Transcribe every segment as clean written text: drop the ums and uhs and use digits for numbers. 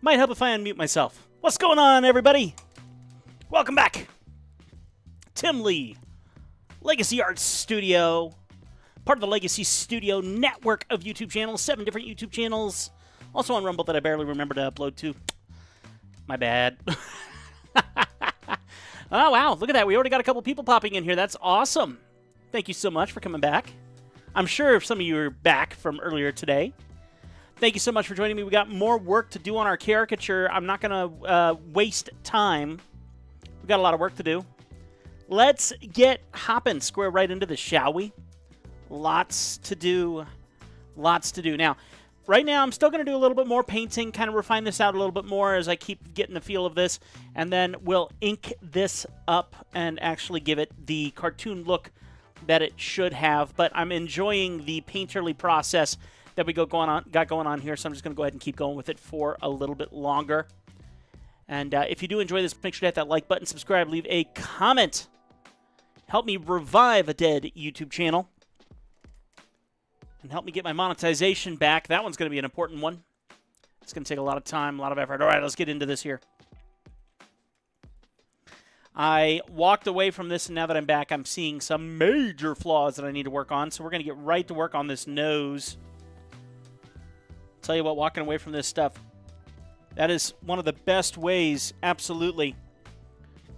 Might help if I unmute myself. What's going on, everybody? Welcome back. Tim Lee, Legacy Arts Studio, part of the Legacy Studio network of YouTube channels, 7 different YouTube channels. Also on Rumble that I barely remember to upload to. My bad. Oh, wow. Look at that. We already got a couple people popping in here. That's awesome. Thank you so much for coming back. I'm sure some of you are back from earlier today. Thank you so much for joining me. We got more work to do on our caricature. I'm not going to waste time. We got a lot of work to do. Let's get hopping square right into this, shall we? Lots to do. Lots to do. Now, right now, I'm still going to do a little bit more painting, kind of refine this out a little bit more as I keep getting the feel of this. And then we'll ink this up and actually give it the cartoon look that it should have. But I'm enjoying the painterly process that we got going on here, so I'm just going to go ahead and keep going with it for a little bit longer. And if you do enjoy this, make sure to hit that like button, subscribe, leave a comment. Help me revive a dead YouTube channel. And help me get my monetization back. That one's going to be an important one. It's going to take a lot of time, a lot of effort. All right, let's get into this here. I walked away from this, and now that I'm back, I'm seeing some major flaws that I need to work on. So we're going to get right to work on this nose. Tell you what, walking away from this stuff, that is one of the best ways, absolutely,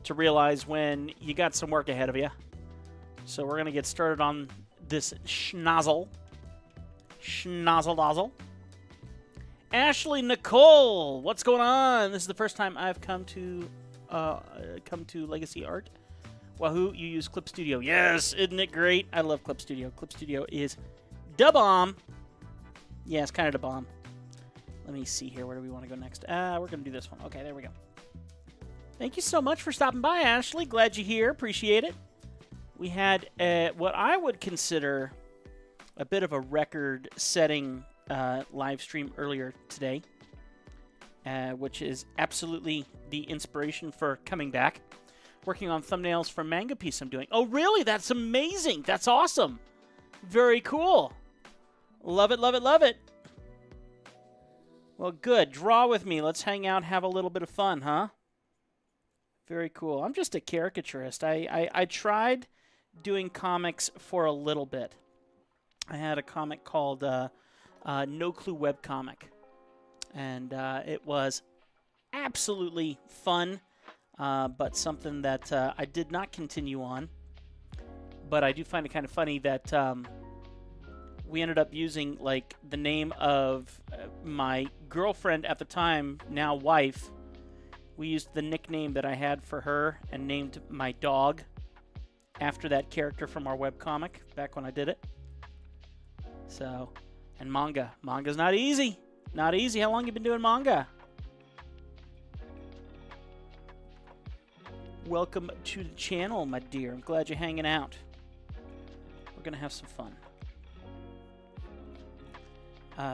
to realize when you got some work ahead of you. So we're going to get started on this schnozzle. Schnozzle-dozzle. Ashley Nicole, what's going on? This is the first time I've come to Legacy Art. Wahoo, you use Clip Studio. Yes, isn't it great? I love Clip Studio. Clip Studio is da bomb. Yeah, it's kind of the bomb. Let me see here. Where do we want to go next? We're going to do this one. Okay, there we go. Thank you so much for stopping by, Ashley. Glad you're here. Appreciate it. We had what I would consider a bit of a record-setting live stream earlier today, which is absolutely the inspiration for coming back. Working on thumbnails for Manga Piece I'm doing. Oh, really? That's amazing. That's awesome. Very cool. Love it, love it, love it. Well, good. Draw with me. Let's hang out, have a little bit of fun, huh? Very cool. I'm just a caricaturist. I tried doing comics for a little bit. I had a comic called No Clue Webcomic. and it was absolutely fun, but something that I did not continue on. But I do find it kind of funny that we ended up using like the name of my girlfriend at the time, now wife. We used the nickname that I had for her and named my dog after that character from our webcomic back when I did it. So, and manga. Manga's not easy. Not easy. How long you been doing manga? Welcome to the channel, my dear. I'm glad you're hanging out. We're going to have some fun.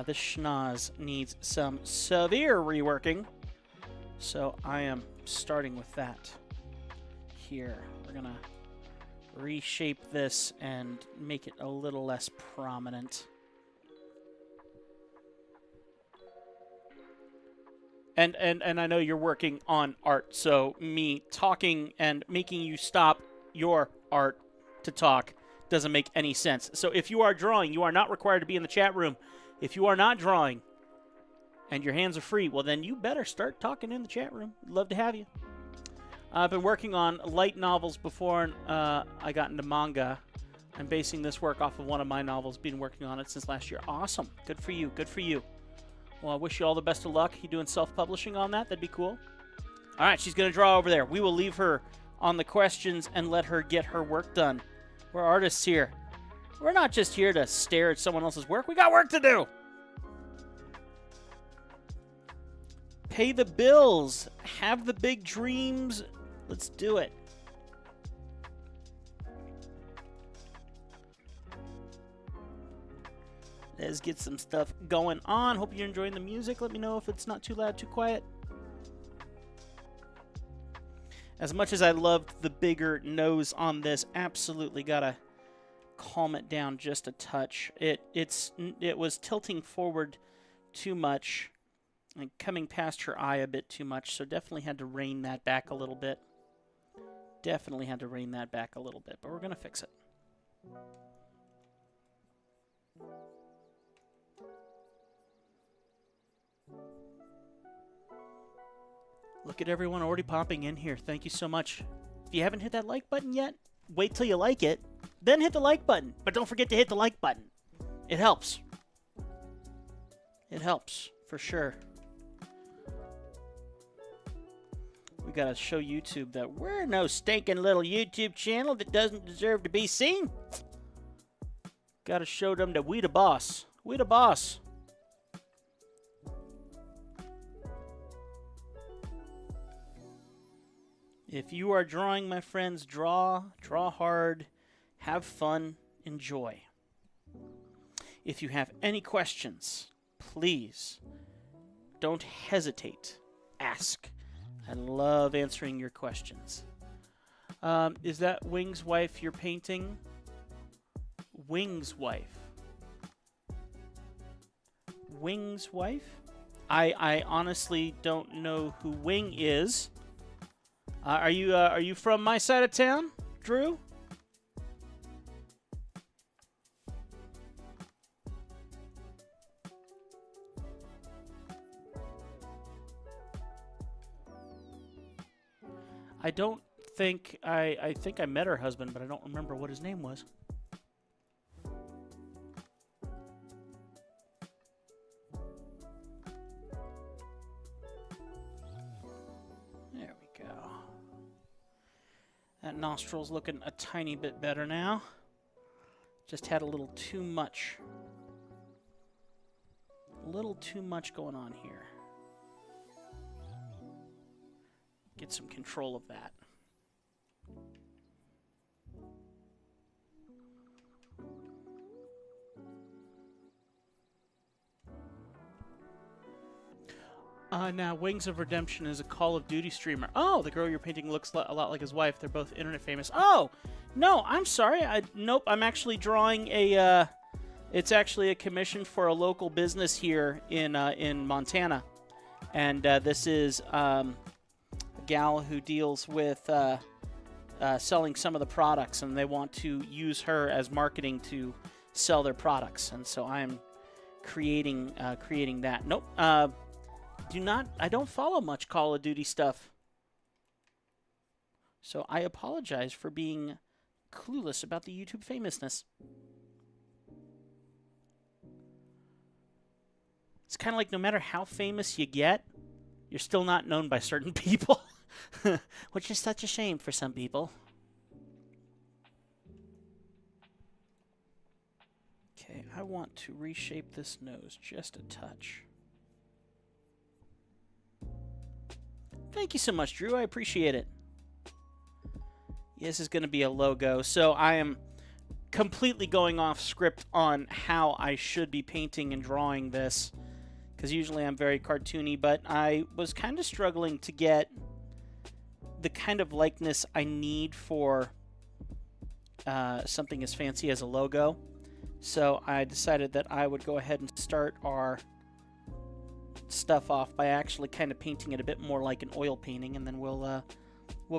This schnoz needs some severe reworking, so I am starting with that here. We're going to reshape this and make it a little less prominent. And I know you're working on art, so me talking and making you stop your art to talk doesn't make any sense. So if you are drawing, you are not required to be in the chat room. If you are not drawing and your hands are free, well, then you better start talking in the chat room. We'd love to have you. I've been working on light novels before I got into manga. I'm basing this work off of one of my novels, been working on it since last year. Awesome. Good for you. Good for you. Well, I wish you all the best of luck. You doing self-publishing on that? That'd be cool. All right, she's going to draw over there. We will leave her on the questions and let her get her work done. We're artists here. We're not just here to stare at someone else's work. We got work to do. Pay the bills. Have the big dreams. Let's do it. Let's get some stuff going on. Hope you're enjoying the music. Let me know if it's not too loud, too quiet. As much as I loved the bigger nose on this, absolutely gotta calm it down just a touch. It was tilting forward too much and coming past her eye a bit too much, so definitely had to rein that back a little bit. Definitely had to rein that back a little bit, but we're gonna fix it. Look at everyone already popping in here. Thank you so much. If you haven't hit that like button yet, wait till you like it, then hit the like button. But don't forget to hit the like button. It helps. It helps, for sure. We gotta show YouTube that we're no stinking little YouTube channel that doesn't deserve to be seen. Gotta show them that we the boss. We the boss. If you are drawing, my friends, draw hard, have fun, enjoy. If you have any questions, please don't hesitate. Ask. I love answering your questions. Is that Wing's wife you're painting? Wing's wife. Wing's wife? I honestly don't know who Wing is. Are you from my side of town, Drew? I don't think I think I met her husband, but I don't remember what his name was. There we go. That nostril's looking a tiny bit better now. Just had a little too much. A little too much going on here. Get some control of that. Now, Wings of Redemption is a Call of Duty streamer. Oh, the girl you're painting looks a lot like his wife. They're both internet famous. Oh, no, I'm sorry. Nope, I'm actually drawing a... it's actually a commission for a local business here in Montana. And this is a gal who deals with selling some of the products, and they want to use her as marketing to sell their products. And so I'm creating that. Nope. I don't follow much Call of Duty stuff. So I apologize for being clueless about the YouTube famousness. It's kind of like no matter how famous you get, you're still not known by certain people, which is such a shame for some people. Okay, I want to reshape this nose just a touch. Thank you so much, Drew. I appreciate it. This is going to be a logo, so I am completely going off script on how I should be painting and drawing this, because usually I'm very cartoony, but I was kind of struggling to get the kind of likeness I need for something as fancy as a logo. So I decided that I would go ahead and start our stuff off by actually kind of painting it a bit more like an oil painting, and then we'll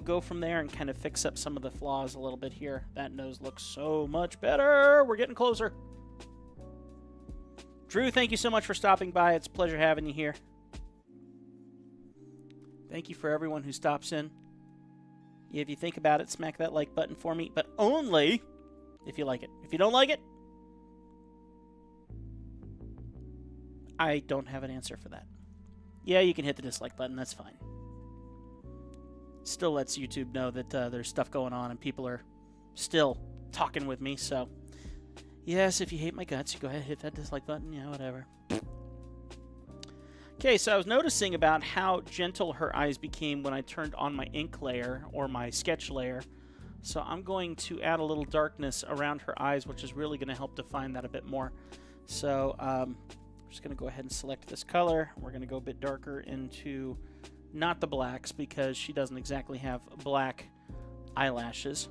go from there and kind of fix up some of the flaws a little bit here. That nose looks so much better. We're getting closer. Drew, thank you so much for stopping by. It's a pleasure having you here. Thank you for everyone who stops in. If you think about it, smack that like button for me, but only if you like it. If you don't like it, I don't have an answer for that. Yeah, you can hit the dislike button. That's fine. Still lets YouTube know that there's stuff going on and people are still talking with me. So, yes, if you hate my guts, you go ahead and hit that dislike button. Yeah, whatever. Okay, so I was noticing about how gentle her eyes became when I turned on my ink layer or my sketch layer. So I'm going to add a little darkness around her eyes, which is really going to help define that a bit more. So I'm just going to go ahead and select this color. We're going to go a bit darker into not the blacks because she doesn't exactly have black eyelashes.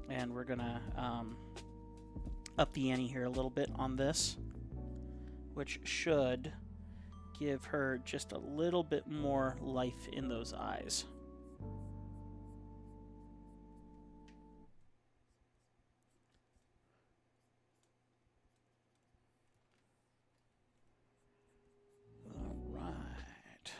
And we're going to up the ante here a little bit on this, which should give her just a little bit more life in those eyes. All right.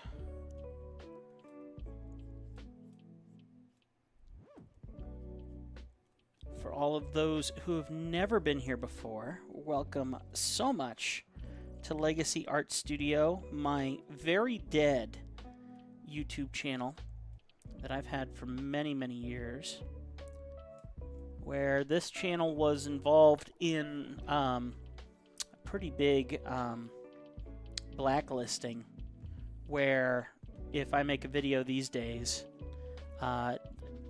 For all of those who have never been here before, welcome so much to Legacy Art Studio, my very dead YouTube channel that I've had for many, many years, where this channel was involved in a pretty big blacklisting, where if I make a video these days,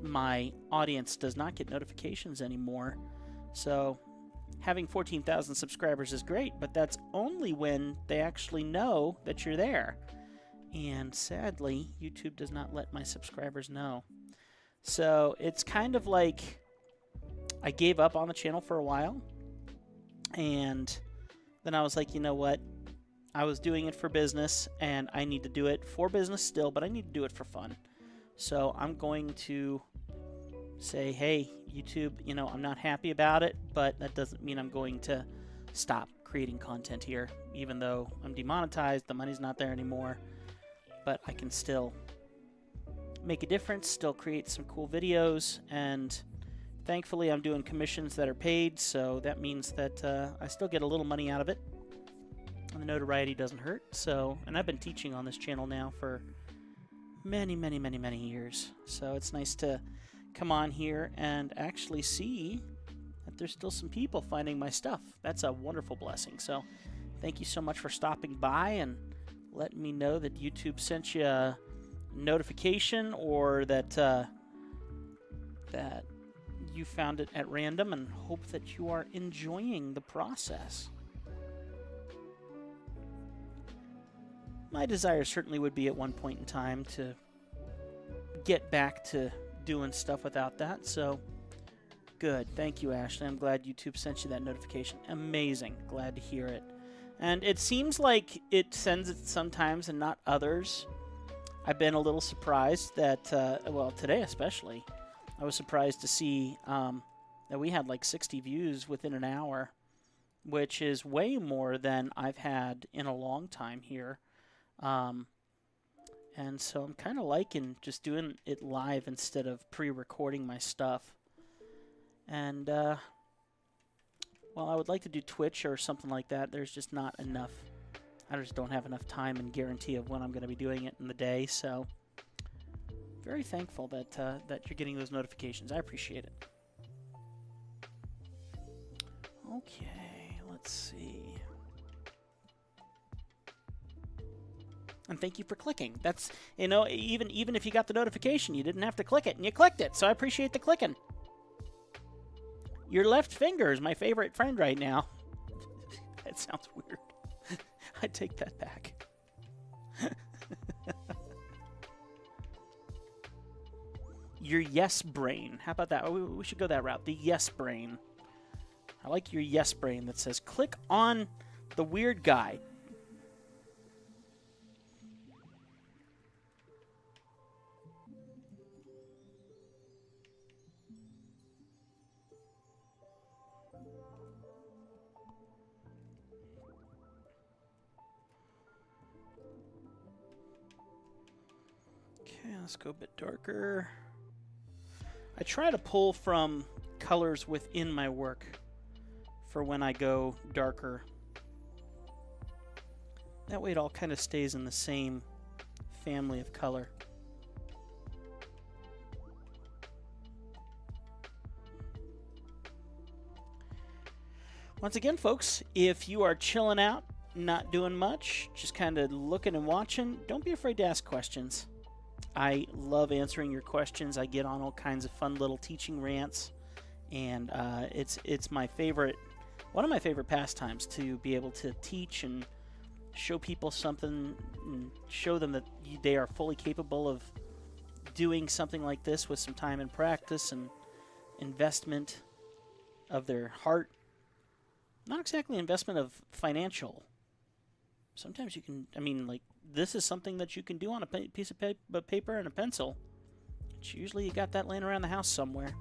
my audience does not get notifications anymore. So having 14,000 subscribers is great, but that's only when they actually know that you're there. And sadly, YouTube does not let my subscribers know. So it's kind of like I gave up on the channel for a while. And then I was like, you know what? I was doing it for business, and I need to do it for business still, but I need to do it for fun. So I'm going to say, hey, YouTube, you know, I'm not happy about it, but that doesn't mean I'm going to stop creating content here, even though I'm demonetized, the money's not there anymore, but I can still make a difference, still create some cool videos, and thankfully I'm doing commissions that are paid, so that means that I still get a little money out of it, and the notoriety doesn't hurt. So, and I've been teaching on this channel now for many, many, many, many years, so it's nice to come on here and actually see that there's still some people finding my stuff. That's a wonderful blessing. So thank you so much for stopping by and letting me know that YouTube sent you a notification, or that that you found it at random, and hope that you are enjoying the process. My desire certainly would be at one point in time to get back to doing stuff without that, so good. Thank you, Ashley. I'm glad YouTube sent you that notification. Amazing. Glad to hear it. And it seems like it sends it sometimes and not others. I've been a little surprised that, well, today especially, I was surprised to see that we had like 60 views within an hour, which is way more than I've had in a long time here. And so I'm kind of liking just doing it live instead of pre-recording my stuff. And, well, I would like to do Twitch or something like that. There's just not enough. I just don't have enough time and guarantee of when I'm going to be doing it in the day. So, very thankful that that you're getting those notifications. I appreciate it. Okay, let's see. And thank you for clicking. That's, you know, even if you got the notification, you didn't have to click it, and you clicked it. So I appreciate the clicking. Your left finger is my favorite friend right now. That sounds weird. I take that back. Your yes brain. How about that? We should go that route. The yes brain. I like your yes brain that says, click on the weird guy. Okay, let's go a bit darker. I try to pull from colors within my work for when I go darker. That way it all kind of stays in the same family of color. Once again, folks, if you are chilling out, not doing much, just kind of looking and watching, don't be afraid to ask questions. I love answering your questions. I get on all kinds of fun little teaching rants, and it's my favorite, one of my favorite pastimes, to be able to teach and show people something and show them that they are fully capable of doing something like this with some time and practice and investment of their heart. Not exactly investment of financial. Sometimes you can, I mean, like, this is something that you can do on a piece of paper and a pencil. It's usually you got that laying around the house somewhere.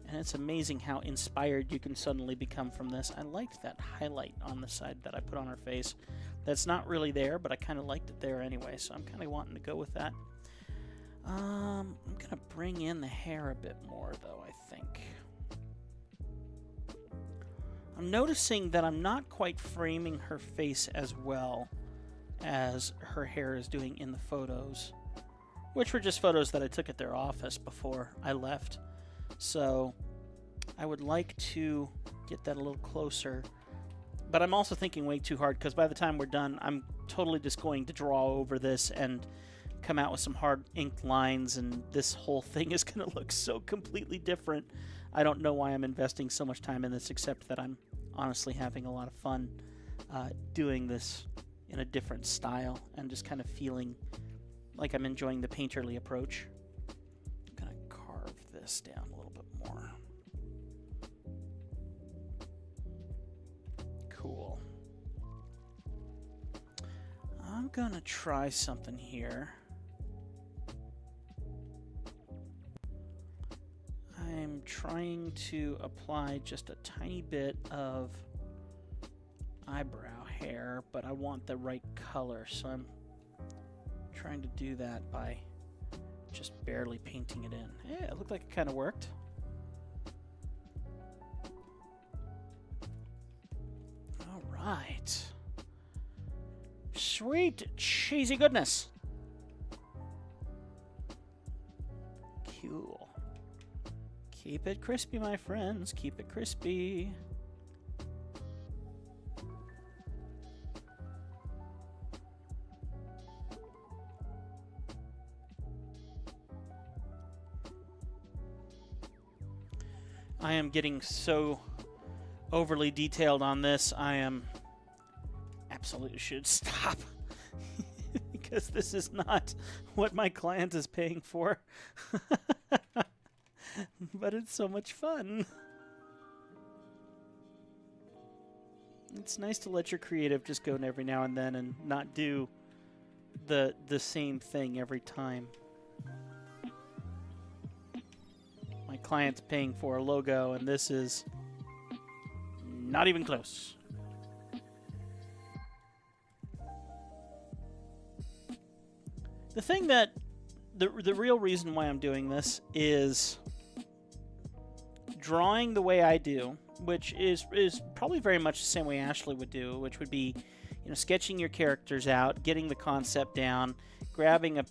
And it's amazing how inspired you can suddenly become from this. I liked that highlight on the side that I put on her face. That's not really there, but I kind of liked it there anyway, so I'm kind of wanting to go with that. I'm going to bring in the hair a bit more, though, I think. I'm noticing that I'm not quite framing her face as well as her hair is doing in the photos, which were just photos that I took at their office before I left. So I would like to get that a little closer, but I'm also thinking way too hard, because by the time we're done, I'm totally just going to draw over this and come out with some hard inked lines, and this whole thing is going to look so completely different. I don't know why I'm investing so much time in this, except that I'm honestly having a lot of fun doing this in a different style and just kind of feeling like I'm enjoying the painterly approach. I'm going to carve this down a little bit more. Cool. I'm going to try something here. I'm trying to apply just a tiny bit of eyebrow hair, but I want the right color, so I'm trying to do that by just barely painting it in. Yeah, it looked like it kind of worked. All right. Sweet cheesy goodness. Cool. Keep it crispy, my friends. Keep it crispy. I am getting so overly detailed on this. I am absolutely should stop because this is not what my client is paying for. But it's so much fun. It's nice to let your creative just go every now and then and not do the same thing every time. My client's paying for a logo, and this is not even close. The thing that the real reason why I'm doing this is drawing the way I do, which is probably very much the same way Ashley would do, which would be, you know, sketching your characters out, getting the concept down, grabbing a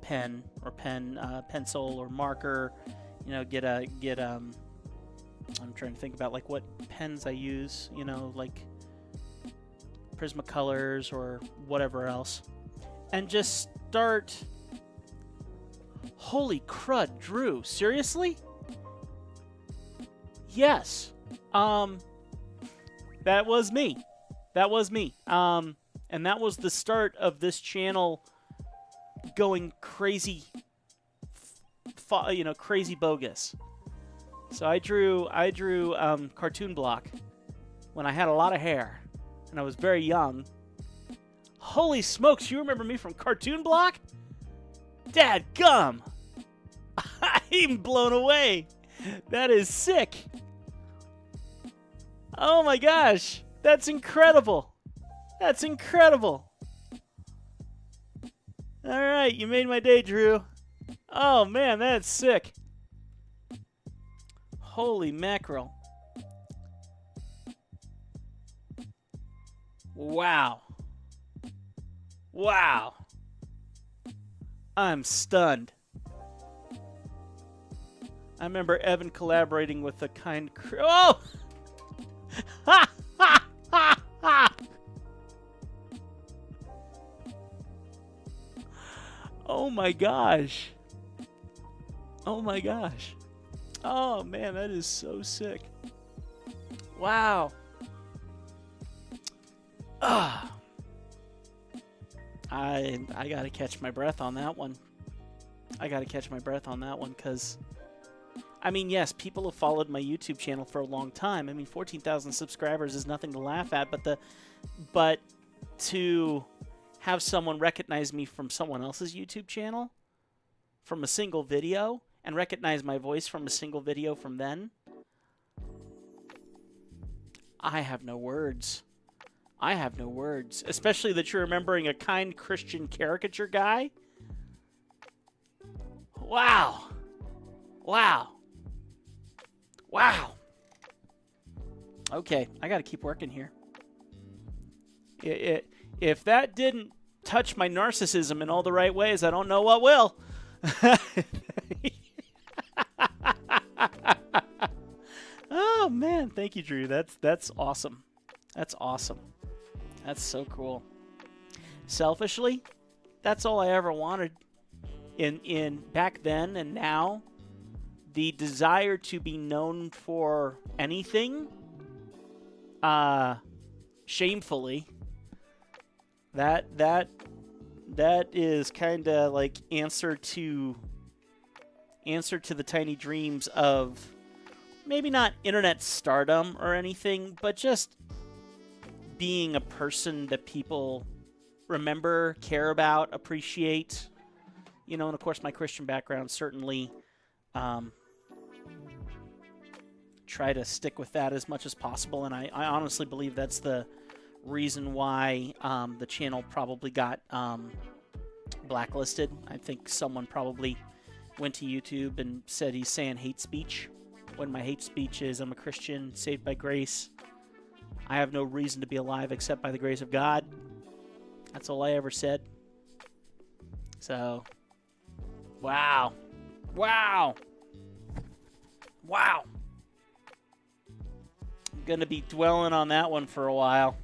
pen or pencil or marker, you know, I'm trying to think about like what pens I use, you know, like Prismacolors or whatever else, and just start. Holy crud, Drew, seriously? Yes. That was me. That was me. And that was the start of this channel going crazy, you know, crazy bogus. So I drew cartoon block when I had a lot of hair and I was very young. Holy smokes, you remember me from cartoon block? Dadgum! I'm blown away. That is sick. Oh my gosh, that's incredible. That's incredible. All right, you made my day, Drew. Oh man, that's sick. Holy mackerel. Wow. Wow. I'm stunned. I remember Evan collaborating with a kind crew. Oh! Ha! Ha! Ha! Ha! Oh my gosh. Oh my gosh. Oh man, that is so sick. Wow. Ah. I gotta catch my breath on that one. I gotta catch my breath on that one, because I mean, yes, people have followed my YouTube channel for a long time. I mean, 14,000 subscribers is nothing to laugh at, but to have someone recognize me from someone else's YouTube channel, from a single video, and recognize my voice from a single video from then, I have no words. I have no words. Especially that you're remembering a kind Christian caricature guy. Wow. Wow. Wow. Okay, I got to keep working here. If that didn't touch my narcissism in all the right ways, I don't know what will. Oh man, thank you, Drew. That's awesome. That's awesome. That's so cool. Selfishly, that's all I ever wanted in back then and now. The desire to be known for anything, shamefully, that is kind of like answer to the tiny dreams of maybe not internet stardom or anything, but just being a person that people remember, care about, appreciate. You know, and of course my Christian background certainly try to stick with that as much as possible, and I honestly believe that's the reason why the channel probably got blacklisted. I think someone probably went to YouTube and said he's saying hate speech, when my hate speech is I'm a Christian, saved by grace. I have no reason to be alive except by the grace of God. That's all I ever said. So, wow. Wow. Wow. I'm going to be dwelling on that one for a while.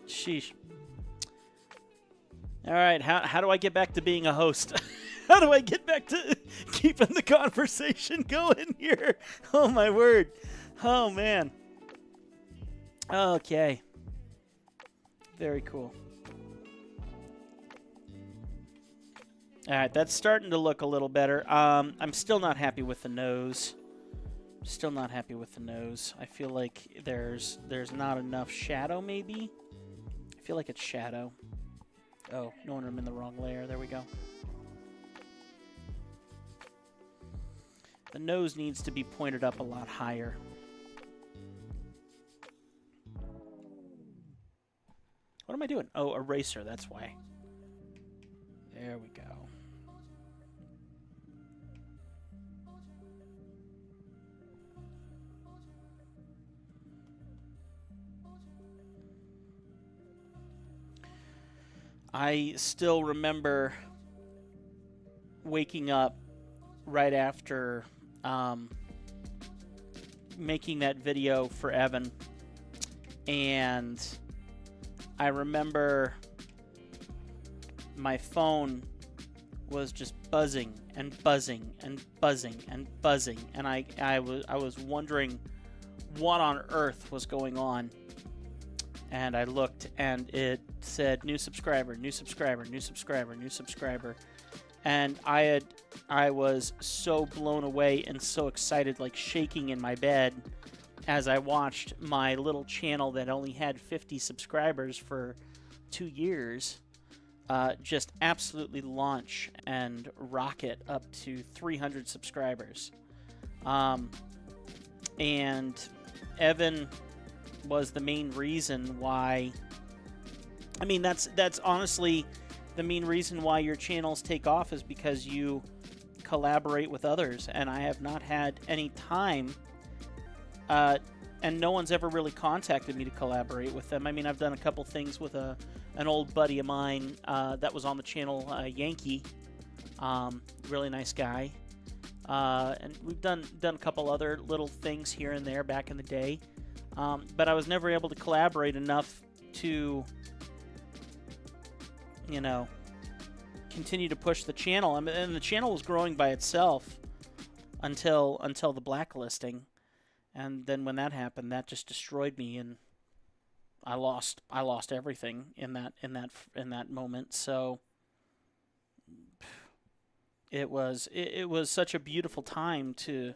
Sheesh. All right, how do I get back to being a host? How do I get back to keeping the conversation going here? Oh, my word. Oh, man. Okay. Very cool. All right, that's starting to look a little better. I'm still not happy with the nose. Still not happy with the nose. I feel like there's not enough shadow, maybe. I feel like it's shadow. Oh, no wonder I'm in the wrong layer. There we go. The nose needs to be pointed up a lot higher. What am I doing? Oh, eraser, that's why. There we go. I still remember waking up right after making that video for Evan, and I remember my phone was just buzzing and buzzing and buzzing and buzzing, and I was wondering what on earth was going on. And I looked, and it said new subscriber, new subscriber, new subscriber, new subscriber. And I was so blown away and so excited, like shaking in my bed, as I watched my little channel that only had 50 subscribers for 2 years just absolutely launch and rocket up to 300 subscribers. And Evan was the main reason why. I mean, that's honestly the main reason why your channels take off, is because you collaborate with others, and I have not had any time, and no one's ever really contacted me to collaborate with them. I mean, I've done a couple things with an old buddy of mine that was on the channel, Yankee, really nice guy, and we've done a couple other little things here and there back in the day. But I was never able to collaborate enough to, you know, continue to push the channel. I mean, and the channel was growing by itself until the blacklisting, and then when that happened, that just destroyed me, and I lost everything in that moment. So it was such a beautiful time to.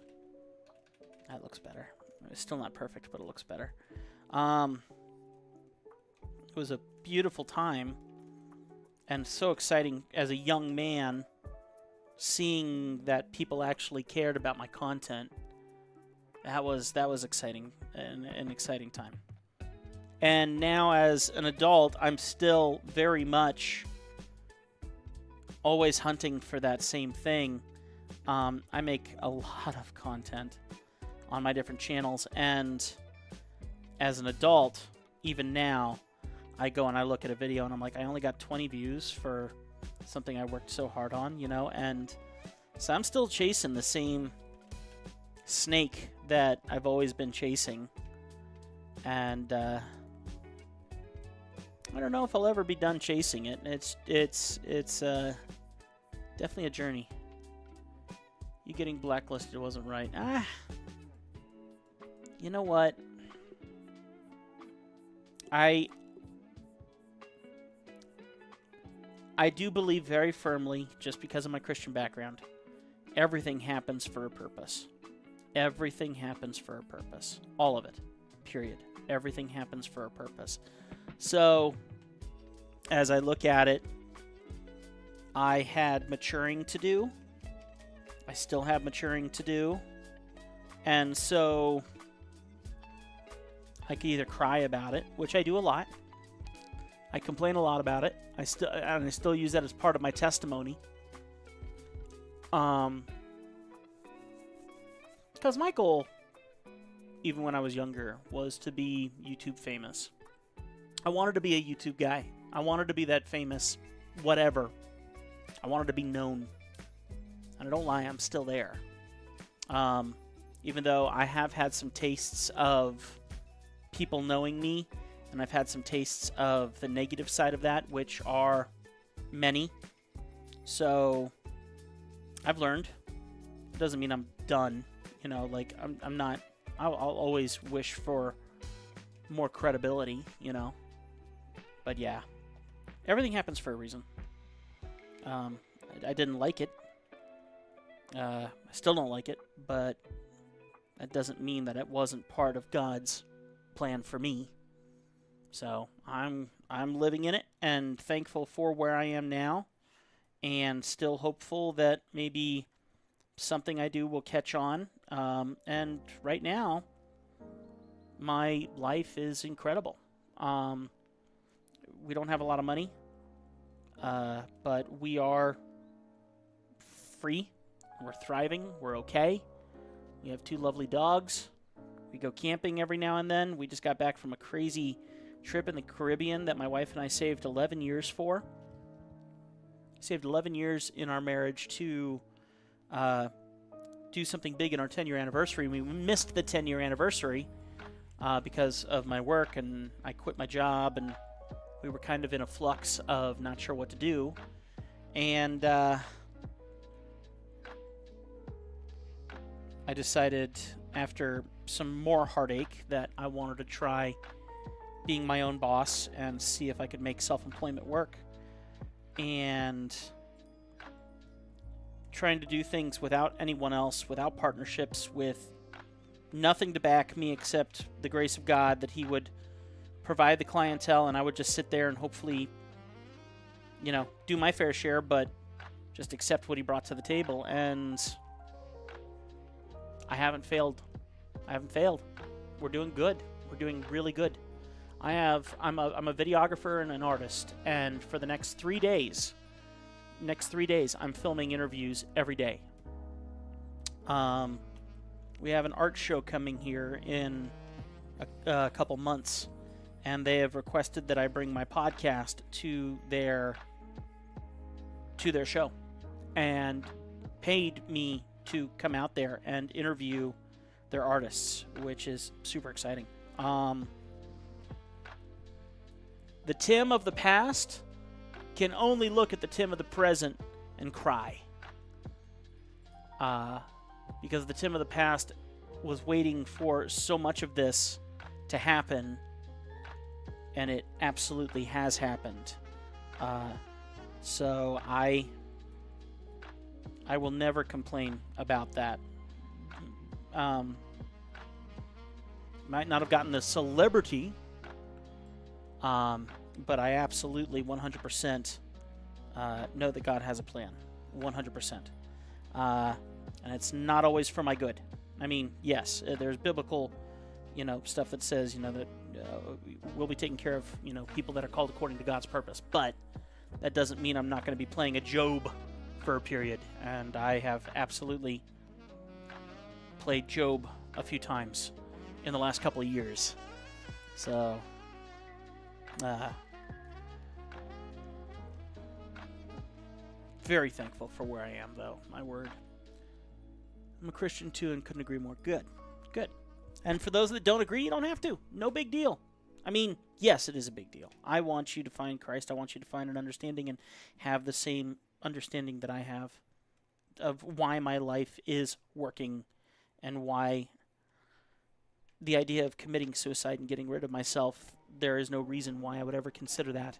That looks better. It's still not perfect, but it looks better. It was a beautiful time, and so exciting as a young man, seeing that people actually cared about my content. That was exciting, an exciting time. And now as an adult, I'm still very much always hunting for that same thing. I make a lot of content on my different channels, and as an adult, even now, I go and I look at a video and I'm like, I only got 20 views for something I worked so hard on, you know, and so I'm still chasing the same snake that I've always been chasing, and I don't know if I'll ever be done chasing it. It's definitely a journey. You getting blacklisted wasn't right. You know what? I do believe very firmly, just because of my Christian background, everything happens for a purpose. Everything happens for a purpose. All of it. Period. Everything happens for a purpose. So, as I look at it, I had maturing to do. I still have maturing to do. And so I could either cry about it, which I do a lot. I complain a lot about it. I still use that as part of my testimony. Because my goal, even when I was younger, was to be YouTube famous. I wanted to be a YouTube guy. I wanted to be that famous whatever. I wanted to be known. And I don't lie, I'm still there. Even though I have had some tastes of people knowing me, and I've had some tastes of the negative side of that, which are many. So I've learned. It doesn't mean I'm done. You know, like I'm not. I'll always wish for more credibility. You know, but yeah, everything happens for a reason. I didn't like it. I still don't like it, but that doesn't mean that it wasn't part of God's plan for me. So I'm living in it and thankful for where I am now, and still hopeful that maybe something I do will catch on. And right now, my life is incredible. We don't have a lot of money, but we are free. We're thriving. We're okay. We have 2 lovely dogs. We go camping every now and then. We just got back from a crazy trip in the Caribbean that my wife and I saved 11 years for. Saved 11 years in our marriage to do something big in our 10-year anniversary. We missed the 10-year anniversary because of my work, and I quit my job, and we were kind of in a flux of not sure what to do. And I decided, after some more heartache, that I wanted to try being my own boss and see if I could make self-employment work. And trying to do things without anyone else, without partnerships, with nothing to back me except the grace of God, that He would provide the clientele and I would just sit there and hopefully, do my fair share, but just accept what He brought to the table. And I haven't failed. We're doing good. We're doing really good. I'm a videographer and an artist, and for the next 3 days, I'm filming interviews every day. We have an art show coming here in a couple months, and they have requested that I bring my podcast to their show, and paid me to come out there and interview their artists, which is super exciting. The Tim of the past can only look at the Tim of the present and cry. Because the Tim of the past was waiting for so much of this to happen, and it absolutely has happened. So I will never complain about that. Might not have gotten the celebrity, but I absolutely 100% know that God has a plan. 100%. And it's not always for my good. I mean, yes, there's biblical, stuff that says, that we'll be taking care of, people that are called according to God's purpose. But that doesn't mean I'm not going to be playing a Job for a period. And I have absolutely played Job a few times in the last couple of years. So, very thankful for where I am, though. My word. I'm a Christian, too, and couldn't agree more. Good. And for those that don't agree, you don't have to. No big deal. I mean, yes, it is a big deal. I want you to find Christ. I want you to find an understanding and have the same understanding that I have of why my life is working and why the idea of committing suicide and getting rid of myself, there is no reason why I would ever consider that.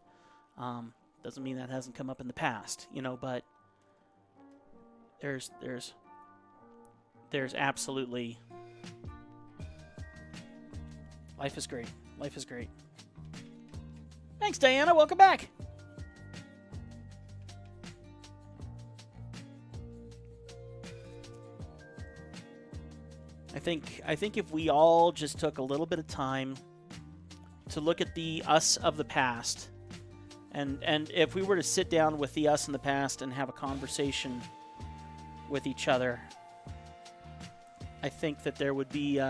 Doesn't mean that hasn't come up in the past, but there's absolutely, life is great. Life is great. Thanks, Diana. Welcome back. I think if we all just took a little bit of time to look at the us of the past, and if we were to sit down with the us in the past and have a conversation with each other, I think that there would be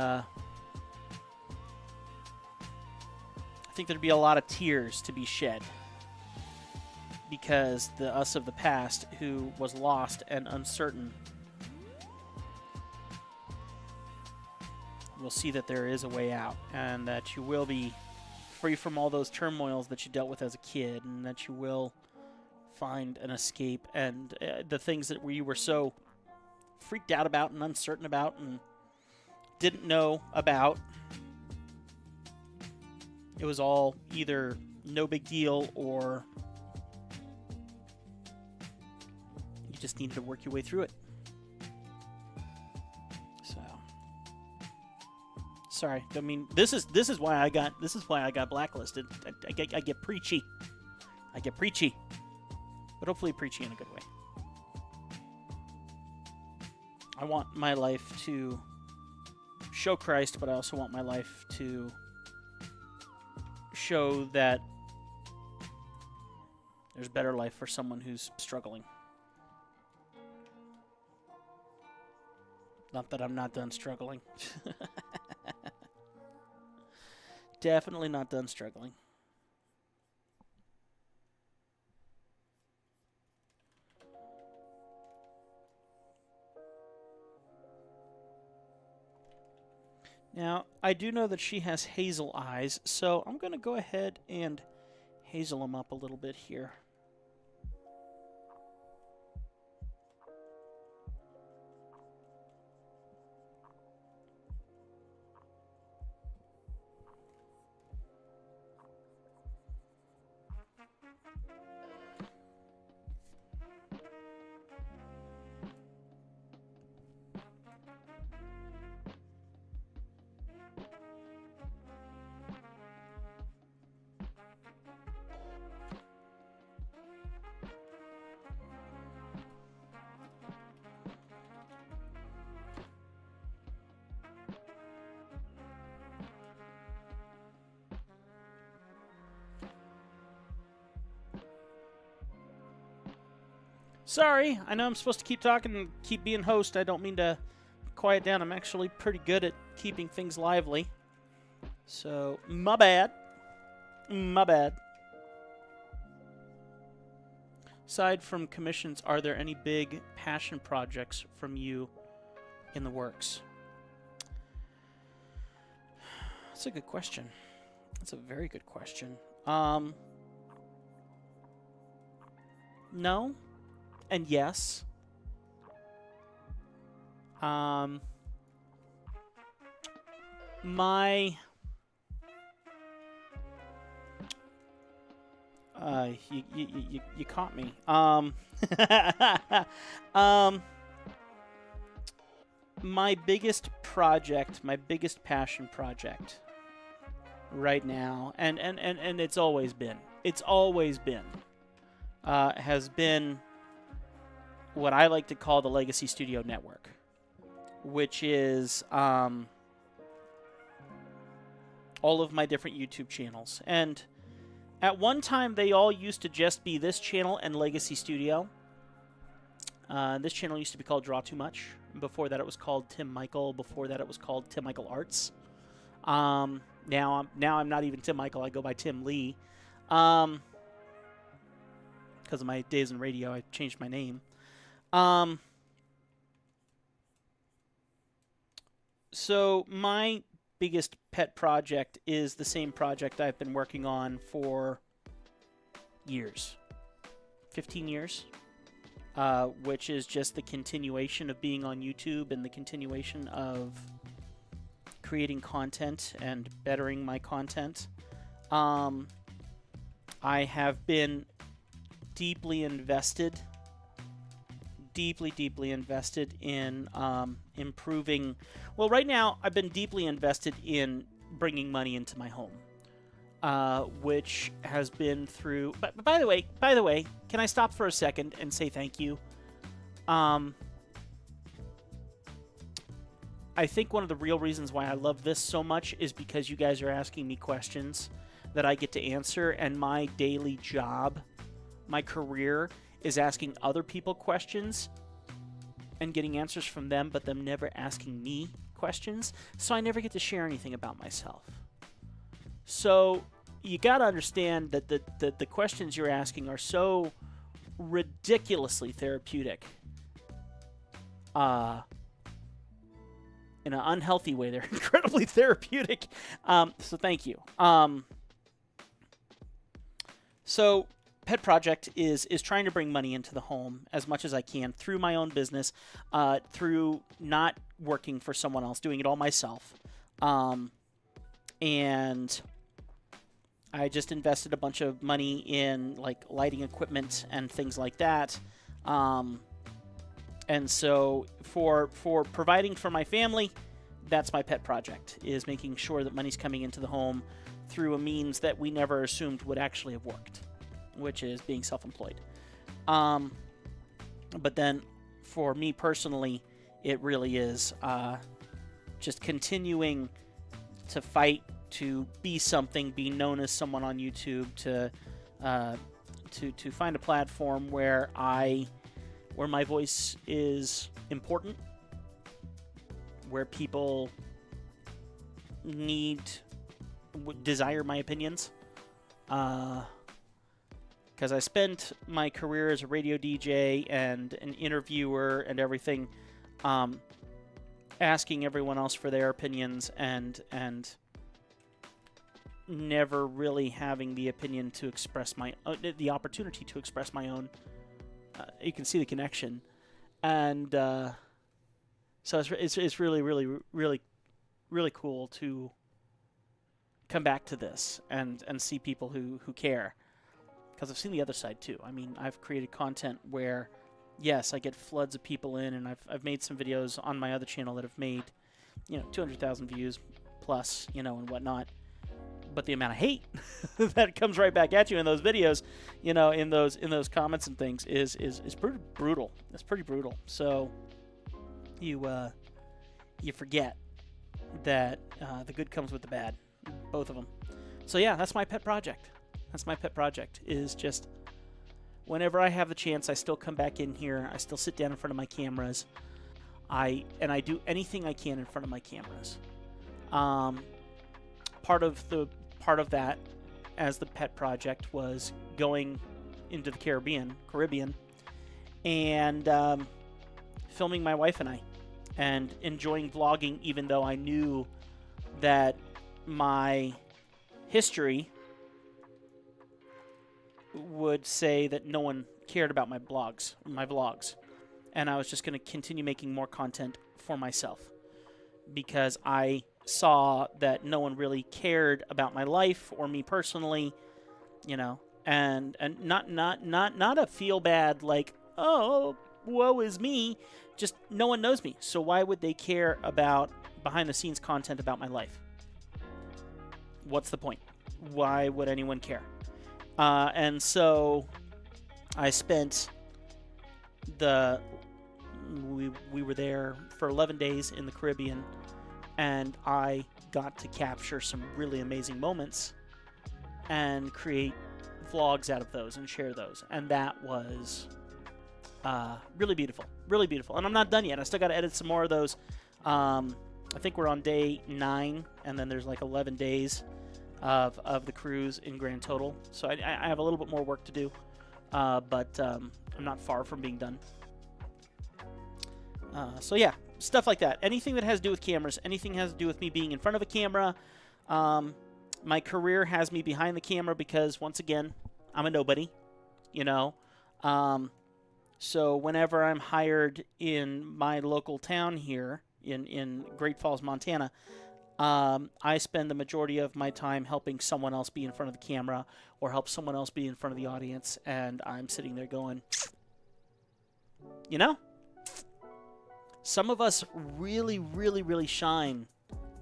there'd be a lot of tears to be shed, because the us of the past who was lost and uncertain will see that there is a way out, and that you will be free from all those turmoils that you dealt with as a kid, and that you will find an escape, and the things that you were so freaked out about and uncertain about and didn't know about, it was all either no big deal or you just needed to work your way through it. So, sorry. I mean, this is why I got blacklisted. I get preachy. But hopefully preachy in a good way. I want my life to show Christ, but I also want my life to show that there's a better life for someone who's struggling. Not that I'm not done struggling. Definitely not done struggling. Now, I do know that she has hazel eyes, so I'm going to go ahead and hazel them up a little bit here. Sorry, I know I'm supposed to keep talking and keep being host. I don't mean to quiet down. I'm actually pretty good at keeping things lively. So, my bad. My bad. Aside from commissions, are there any big passion projects from you in the works? That's a good question. That's a very good question. No. And yes. My you caught me. My biggest project, my biggest passion project right now, and it's always been, has been what I like to call the Legacy Studio Network, which is all of my different YouTube channels. And at one time, they all used to just be this channel and Legacy Studio. This channel used to be called Draw Too Much. Before that, it was called Tim Michael. Before that, it was called Tim Michael Arts. Now I'm not even Tim Michael. I go by Tim Lee. Because of my days in radio, I changed my name. So my biggest pet project is the same project I've been working on for years, 15 years, which is just the continuation of being on YouTube and the continuation of creating content and bettering my content. I have been deeply invested in improving. Well, right now I've been deeply invested in bringing money into my home, which has been through. But by the way, can I stop for a second and say thank you? I think one of the real reasons why I love this so much is because you guys are asking me questions that I get to answer, and my daily job, my career, is asking other people questions and getting answers from them, but them never asking me questions. So I never get to share anything about myself. So you got to understand that the questions you're asking are so ridiculously therapeutic. In an unhealthy way, they're incredibly therapeutic. So thank you. So pet project is trying to bring money into the home as much as I can through my own business, through not working for someone else, doing it all myself. And I just invested a bunch of money in like lighting equipment and things like that. And so for providing for my family, that's my pet project, is making sure that money's coming into the home through a means that we never assumed would actually have worked, which is being self-employed. But then for me personally, It really is just continuing to fight to be something, be known as someone on YouTube, to find a platform where my voice is important, where people desire my opinions. Because I spent my career as a radio DJ and an interviewer and everything, asking everyone else for their opinions and never really having the opinion to express the opportunity to express my own. You can see the connection, and so it's really, really, really, really cool to come back to this and see people who care. Because I've seen the other side too. I mean, I've created content where, yes, I get floods of people in, and I've made some videos on my other channel that have made, 200,000 views plus, and whatnot. But the amount of hate that comes right back at you in those videos, in those comments and things is pretty brutal. It's pretty brutal. So you forget that the good comes with the bad, both of them. So yeah, that's my pet project. That's my pet project, is just whenever I have the chance, I still come back in here. I still sit down in front of my cameras. I do anything I can in front of my cameras. Part of that as the pet project was going into the Caribbean, and filming my wife and I, and enjoying vlogging, even though I knew that my history would say that no one cared about my vlogs, and I was just going to continue making more content for myself, because I saw that no one really cared about my life or me personally, and not a feel bad like, oh, woe is me, just no one knows me, so why would they care about behind the scenes content about my life? What's the point? Why would anyone care? And so I spent we were there for 11 days in the Caribbean, and I got to capture some really amazing moments and create vlogs out of those and share those. And that was really beautiful, really beautiful. And I'm not done yet. I still got to edit some more of those. I think we're on day 9, and then there's like 11 days of the cruise in grand total. So I have a little bit more work to do, but I'm not far from being done. So yeah, stuff like that. Anything that has to do with cameras, anything has to do with me being in front of a camera. My career has me behind the camera because, once again, I'm a nobody, So whenever I'm hired in my local town here in Great Falls, Montana, I spend the majority of my time helping someone else be in front of the camera or help someone else be in front of the audience, and I'm sitting there going, some of us really, really, really shine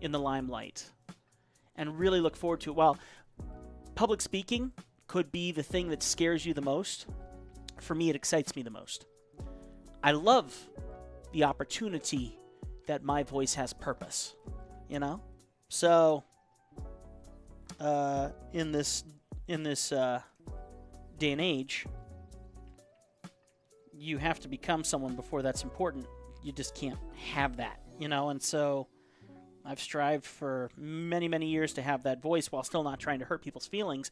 in the limelight and really look forward to it. While public speaking could be the thing that scares you the most, for me, it excites me the most. I love the opportunity that my voice has purpose, So, in this day and age, you have to become someone before that's important. You just can't have that, And so, I've strived for many, many years to have that voice while still not trying to hurt people's feelings.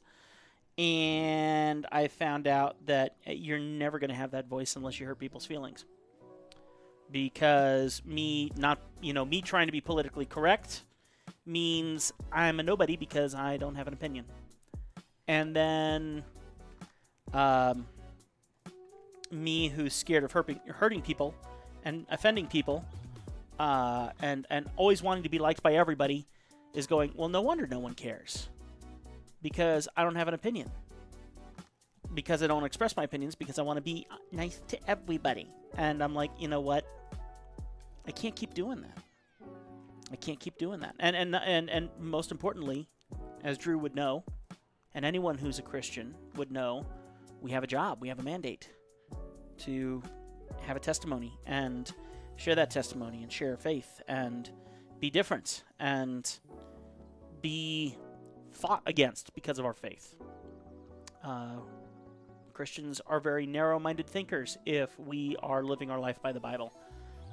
And I found out that you're never going to have that voice unless you hurt people's feelings. Because me trying to be politically correct means I'm a nobody because I don't have an opinion. And then me, who's scared of hurting people and offending people, and always wanting to be liked by everybody, is going, well, no wonder no one cares. Because I don't have an opinion. Because I don't express my opinions, because I want to be nice to everybody. And I'm like, you know what? I can't keep doing that. And most importantly, as Drew would know, and anyone who's a Christian would know, we have a job, we have a mandate to have a testimony and share that testimony and share faith and be different and be fought against because of our faith. Christians are very narrow-minded thinkers if we are living our life by the Bible,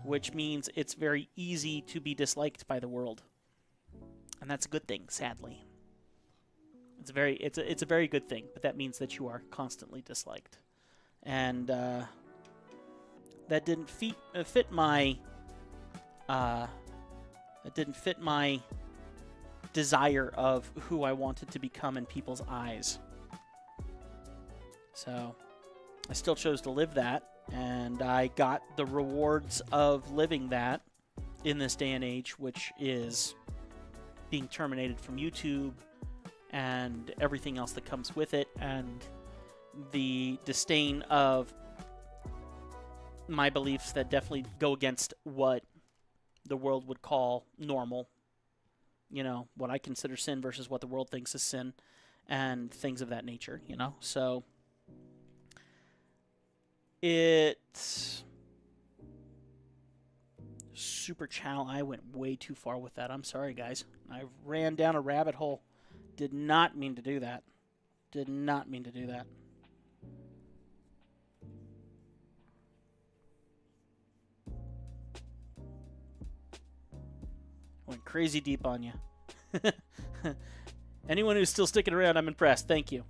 which means it's very easy to be disliked by the world. And that's a good thing, sadly. It's a very good thing, but that means that you are constantly disliked. And that didn't fit my desire of who I wanted to become in people's eyes. So I still chose to live that, and I got the rewards of living that in this day and age, which is being terminated from YouTube and everything else that comes with it, and the disdain of my beliefs that definitely go against what the world would call normal. You know, what I consider sin versus what the world thinks is sin, and things of that nature, you know? So it's super channel. I went way too far with that. I'm sorry, guys. I ran down a rabbit hole. Did not mean to do that. Did not mean to do that. Went crazy deep on you. Anyone who's still sticking around, I'm impressed. Thank you.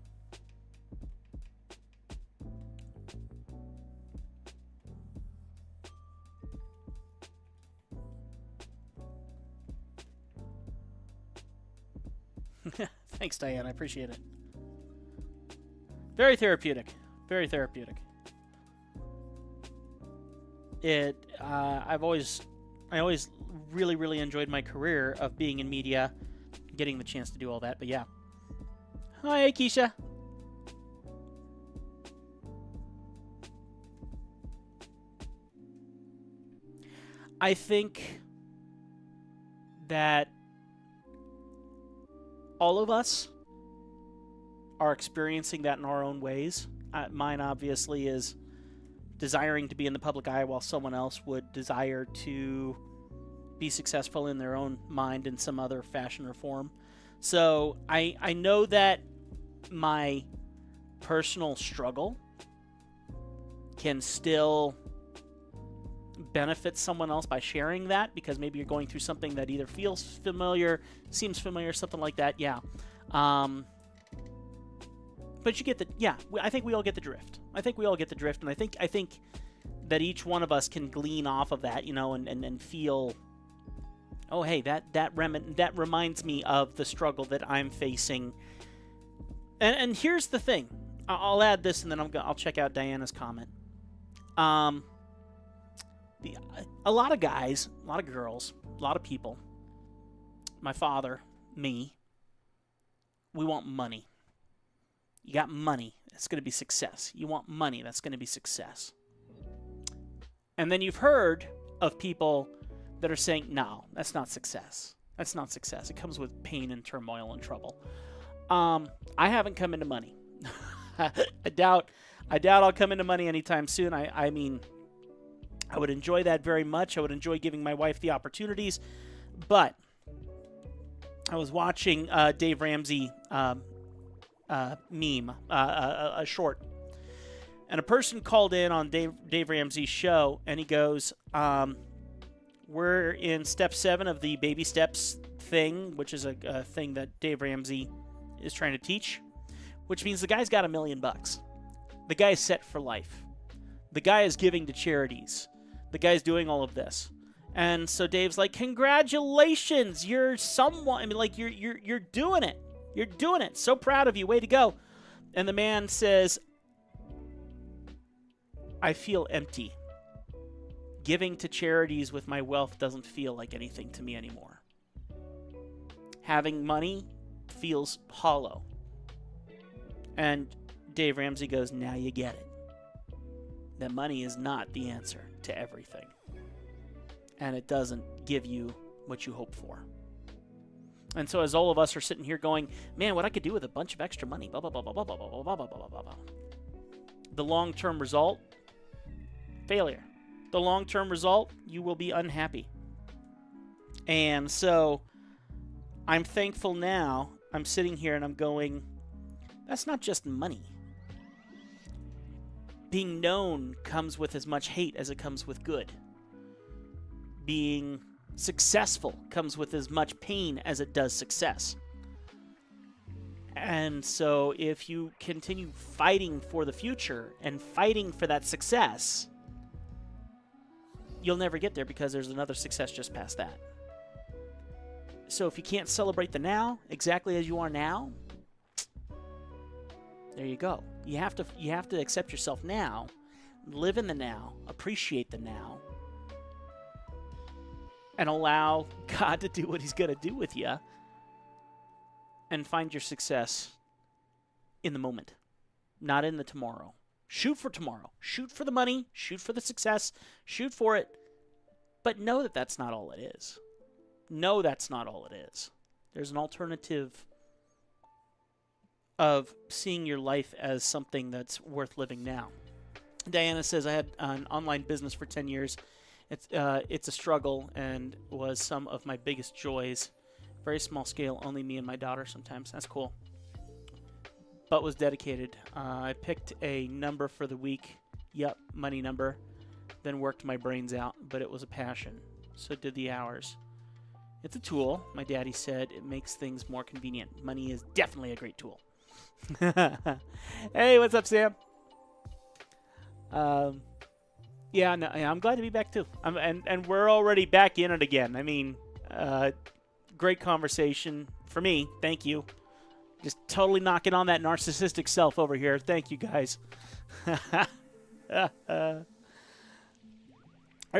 Thanks, Diane. I appreciate it. Very therapeutic. Very therapeutic. I always really enjoyed my career of being in media, getting the chance to do all that. But yeah. Hi, Keisha. I think that all of us are experiencing that in our own ways. Mine obviously is desiring to be in the public eye, while someone else would desire to be successful in their own mind in some other fashion or form. So I know that my personal struggle can still benefit someone else by sharing that, because maybe you're going through something that either feels familiar, seems familiar, something like that. Yeah. But you get the, yeah, I think we all get the drift. I think we all get the drift, and I think that each one of us can glean off of that, you know, and feel, oh, hey, that reminds me of the struggle that I'm facing. And here's the thing. I'll add this, and then I'll check out Diana's comment. A lot of guys, a lot of girls, a lot of people, my father, me, we want money. You got money, that's going to be success. You want money, that's going to be success. And then you've heard of people that are saying, no, that's not success. That's not success. It comes with pain and turmoil and trouble. I haven't come into money. I doubt I'll come into money anytime soon. I mean, I would enjoy that very much. I would enjoy giving my wife the opportunities. But I was watching Dave Ramsey meme, a short. And a person called in on Dave Ramsey's show, and he goes, we're in step 7 of the baby steps thing, which is a thing that Dave Ramsey is trying to teach, which means the guy's got $1 million. The guy is set for life. The guy is giving to charities. The guy's doing all of this. And so Dave's like, congratulations, you're someone. I mean, like, you're doing it. You're doing it. So proud of you. Way to go. And the man says, I feel empty. Giving to charities with my wealth doesn't feel like anything to me anymore. Having money feels hollow. And Dave Ramsey goes, now you get it. That money is not the answer to everything. And it doesn't give you what you hope for. And so as all of us are sitting here going, man, what I could do with a bunch of extra money, blah, blah, blah, blah, blah, blah, blah, blah, blah, blah, blah, blah. The long-term result, failure. the long-term result, you will be unhappy. And so I'm thankful now. I'm sitting here and I'm going, that's not just money. Being known comes with as much hate as it comes with good. Being successful comes with as much pain as it does success. And so if you continue fighting for the future and fighting for that success, you'll never get there because there's another success just past that. So if you can't celebrate the now exactly as you are now, there you go. You have to accept yourself now, live in the now, appreciate the now, and allow God to do what he's going to do with you, and find your success in the moment, not in the tomorrow. Shoot for tomorrow. Shoot for the money. Shoot for the success. Shoot for it. But know that that's not all it is. Know that's not all it is. There's an alternative of seeing your life as something that's worth living now. Diana says, I had an online business for 10 years. It's a struggle and was some of my biggest joys. Very small scale, only me and my daughter sometimes. That's cool. But was dedicated. I picked a number for the week. Yep, money number. Then worked my brains out, but it was a passion. So did the hours. It's a tool. My daddy said it makes things more convenient. Money is definitely a great tool. Hey, what's up, Sam? Yeah, I'm glad to be back too. And we're already back in it again. I mean, great conversation for me. Thank you. Just totally knocking on that narcissistic self over here. Thank you, guys. There's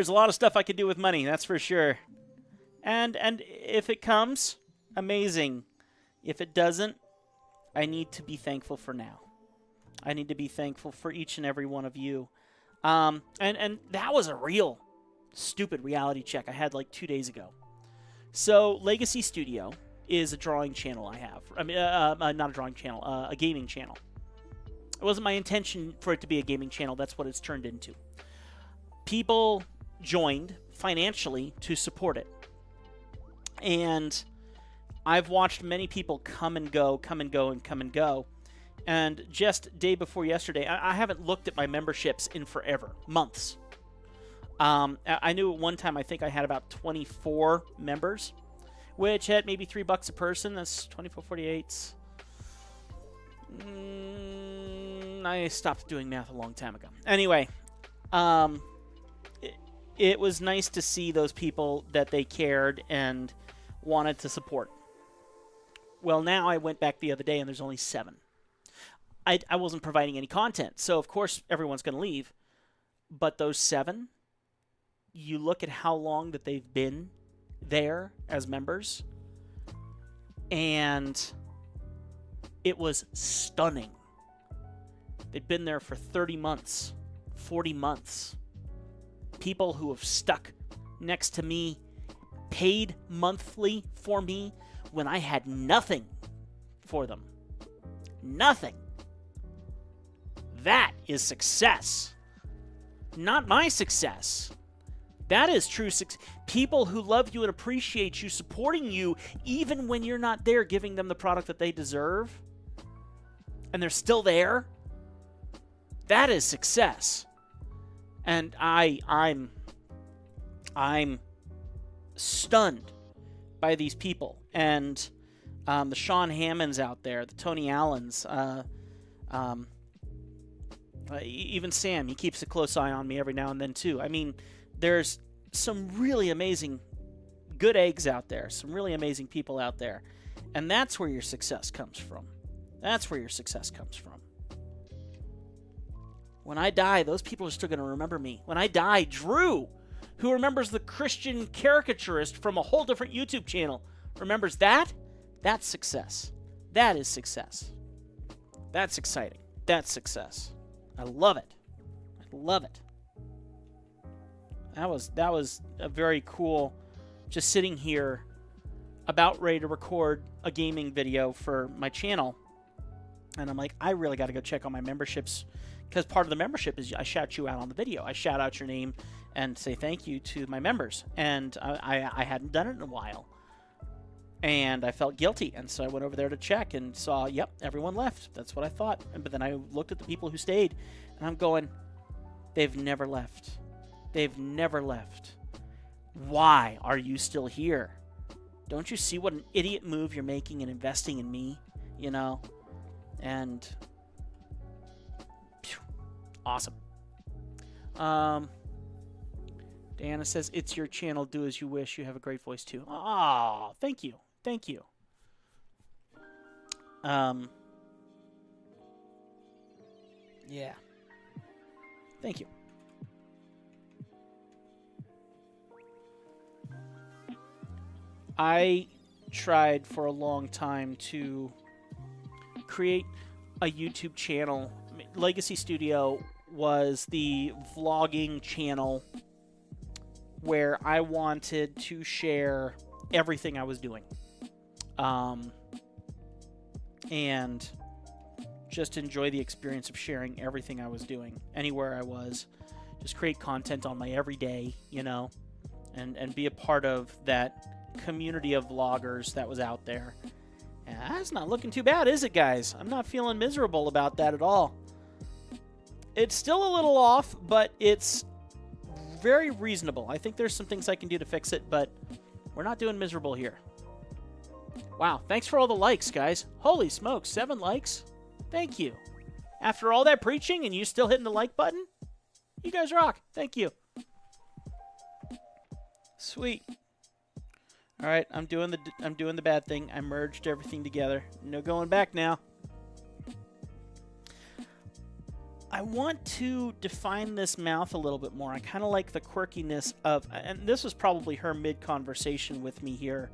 a lot of stuff I could do with money, that's for sure. And if it comes, amazing. If it doesn't, I need to be thankful for now. I need to be thankful for each and every one of you. And that was a real stupid reality check I had like 2 days ago. So Legacy Studio is a drawing channel I have. I mean, not a drawing channel, a gaming channel. It wasn't my intention for it to be a gaming channel. That's what it's turned into. People joined financially to support it. And I've watched many people come and go, come and go, and come and go. And just day before yesterday, I haven't looked at my memberships in forever, months. I knew at one time I think I had about 24 members, which at maybe $3 a person. That's 24.48. I stopped doing math a long time ago. Anyway, it was nice to see those people that they cared and wanted to support. Well, now I went back the other day and there's only 7. I wasn't providing any content, so of course everyone's going to leave. But those 7, you look at how long that they've been there as members, and it was stunning. They'd been there for 30 months, 40 months. People who have stuck next to me, paid monthly for me when I had nothing for them. Nothing. That is success. Not my success. That is true success. People who love you and appreciate you, supporting you, even when you're not there, giving them the product that they deserve, and they're still there. That is success. And I'm stunned by these people. And the Sean Hammonds out there, the Tony Allens, even Sam, he keeps a close eye on me every now and then too. I mean, there's some really amazing good eggs out there, some really amazing people out there. And that's where your success comes from. That's where your success comes from. When I die, those people are still going to remember me. When I die, Drew, who remembers the Christian caricaturist from a whole different YouTube channel, remembers that? That's success. That is success. That's exciting. That's success. I love it. I love it. That was a very cool, just sitting here about ready to record a gaming video for my channel. And I'm like, I really got to go check on my memberships, because part of the membership is I shout you out on the video. I shout out your name and say thank you to my members. And I hadn't done it in a while. And I felt guilty, and so I went over there to check and saw, yep, everyone left. That's what I thought. But then I looked at the people who stayed, and I'm going, they've never left. They've never left. Why are you still here? Don't you see what an idiot move you're making in investing in me? You know? And phew, awesome. Diana says, it's your channel. Do as you wish. You have a great voice, too. Oh, thank you. Thank you. Yeah. Thank you. I tried for a long time to create a YouTube channel. Legacy Studio was the vlogging channel where I wanted to share everything I was doing. And just enjoy the experience of sharing everything I was doing anywhere I was. Just create content on my everyday, you know, and be a part of that community of vloggers that was out there. And that's not looking too bad, is it, guys? I'm not feeling miserable about that at all. It's still a little off, but it's very reasonable. I think there's some things I can do to fix it, but we're not doing miserable here. Wow, thanks for all the likes, guys. Holy smokes, 7 likes? Thank you. After all that preaching and you still hitting the like button? You guys rock. Thank you. Sweet. All right, I'm doing the bad thing. I merged everything together. No going back now. I want to define this mouth a little bit more. I kind of like the quirkiness of, and this was probably her mid-conversation with me here,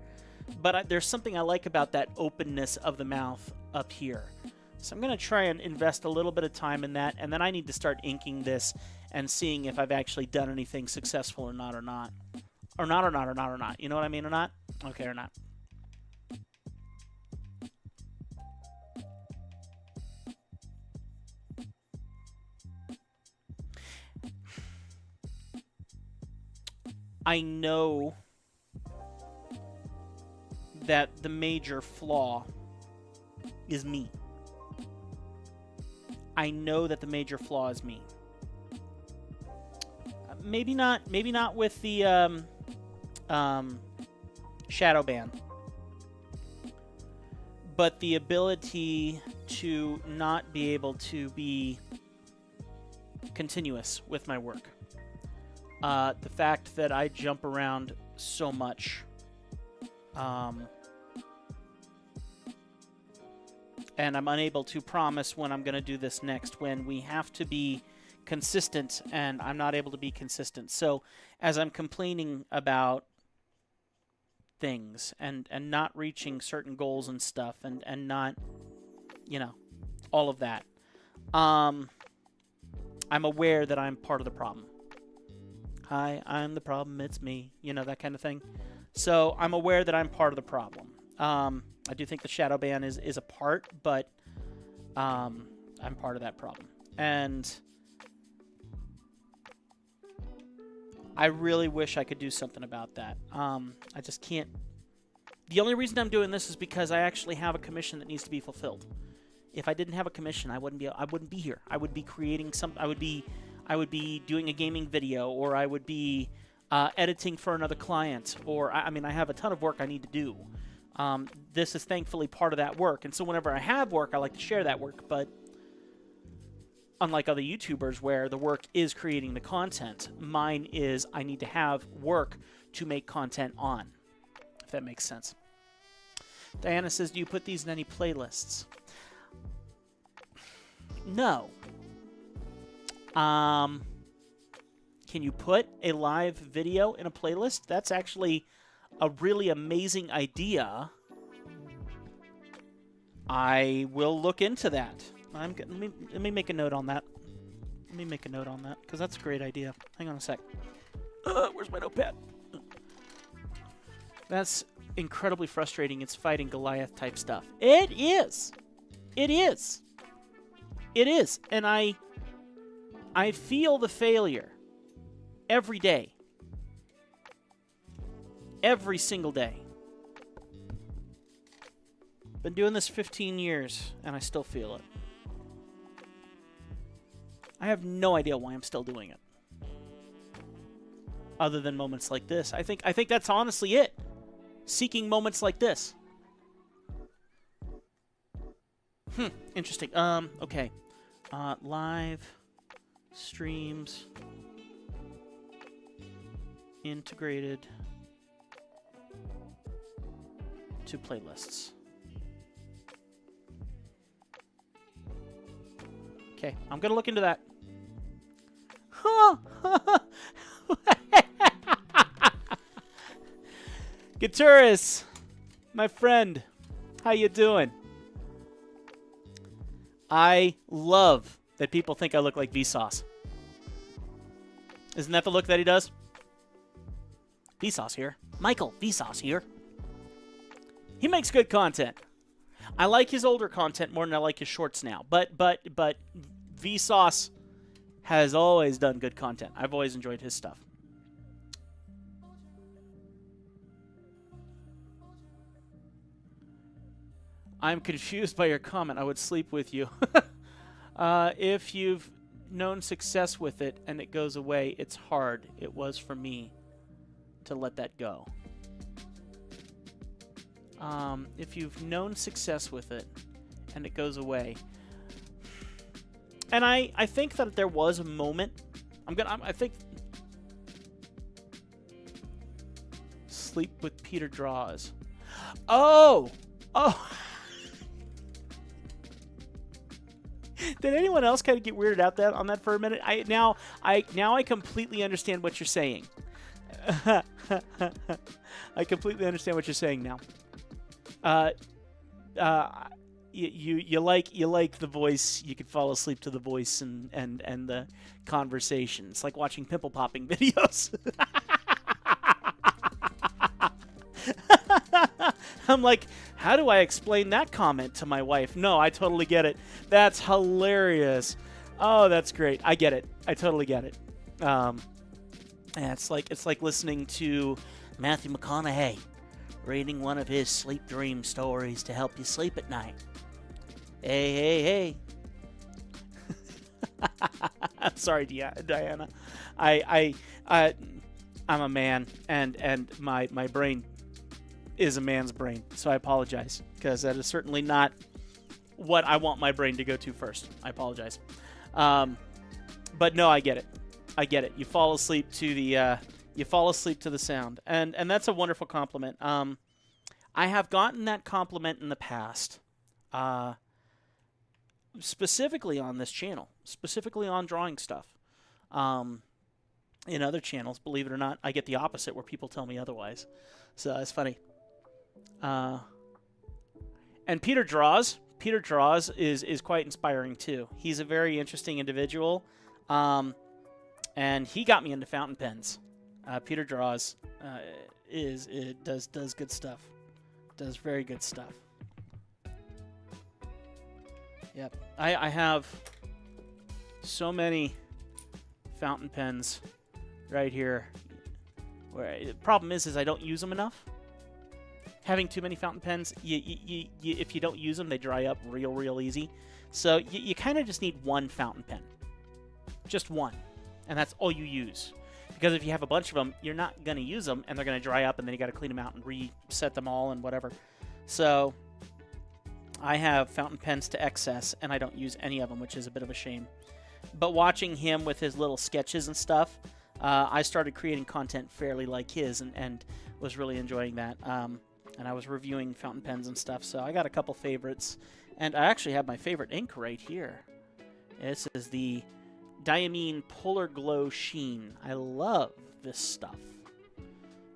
but there's something I like about that openness of the mouth up here. So I'm going to try and invest a little bit of time in that, and then I need to start inking this and seeing if I've actually done anything successful or not. You know what I mean, or not? Okay, or not. I know that the major flaw is me. I know that the major flaw is me. Maybe not with the shadow ban, but the ability to not be able to be continuous with my work. The fact that I jump around so much, and I'm unable to promise when I'm going to do this next, when we have to be consistent, and I'm not able to be consistent. So as I'm complaining about things and not reaching certain goals and stuff, and not, you know, all of that, I'm aware that I'm part of the problem. Hi, I'm the problem, it's me, you know, that kind of thing. So I'm aware that I'm part of the problem. I do think the shadow ban is a part, but I'm part of that problem. And I really wish I could do something about that. I just can't. The only reason I'm doing this is because I actually have a commission that needs to be fulfilled. If I didn't have a commission, I wouldn't be here. I would be creating some. I would be doing a gaming video, or I would be editing for another client, or I mean, I have a ton of work I need to do. This is thankfully part of that work, and so whenever I have work, I like to share that work. But unlike other YouTubers where the work is creating the content, mine is I need to have work to make content on, if that makes sense. Diana says, do you put these in any playlists? No. Can you put a live video in a playlist? That's actually a really amazing idea. I will look into that. Let me make a note on that. Let me make a note on that, because that's a great idea. Hang on a sec. Where's my notepad? That's incredibly frustrating. It's fighting Goliath type stuff. It is. It is. It is. And I feel the failure. every day. Every single day. Been doing this 15 years, and I still feel it. I have no idea why I'm still doing it. Other than moments like this. I think that's honestly it. Seeking moments like this. Interesting. Okay. Live streams integrated to playlists. Okay, I'm gonna look into that. Huh. Guitarist, my friend, how you doing? I love that people think I look like Vsauce. Isn't that the look that he does? Vsauce here. Michael, Vsauce here. He makes good content. I like his older content more than I like his shorts now. But Vsauce has always done good content. I've always enjoyed his stuff. I'm confused by your comment. I would sleep with you. If you've known success with it and it goes away, it's hard. It was for me to let that go. If you've known success with it and it goes away. And I think that there was a moment. I think sleep with Peter Draws. Oh. Did anyone else kind of get weirded out on that for a minute? Now I completely understand what you're saying. I completely understand what you're saying now. You like the voice. You could fall asleep to the voice and the conversation. It's like watching pimple popping videos. I'm like, how do I explain that comment to my wife? No, I totally get it. That's hilarious. Oh, that's great. I get it. I totally get it. Yeah, it's like listening to Matthew McConaughey reading one of his sleep dream stories to help you sleep at night. Hey. I'm sorry, Diana. I'm a man, and my brain is a man's brain, so I apologize, because that is certainly not what I want my brain to go to first. I apologize. But no, I get it. You fall asleep to the sound, and that's a wonderful compliment. I have gotten that compliment in the past, specifically on this channel, specifically on drawing stuff. In other channels, believe it or not, I get the opposite, where people tell me otherwise. So it's funny. And Peter Draws is quite inspiring too. He's a very interesting individual, and he got me into fountain pens. Peter Draws does good stuff, does very good stuff. Yep, I have so many fountain pens right here. Where the problem is I don't use them enough. Having too many fountain pens, if you don't use them, they dry up real easy. So you kind of just need one fountain pen. Just one. And that's all you use. Because if you have a bunch of them, you're not going to use them, and they're going to dry up, and then you got to clean them out and reset them all and whatever. So I have fountain pens to excess, and I don't use any of them, which is a bit of a shame. But watching him with his little sketches and stuff, I started creating content fairly like his, and was really enjoying that. And I was reviewing fountain pens and stuff, so I got a couple favorites. And I actually have my favorite ink right here. This is the Diamine Polar Glow Sheen. I love this stuff.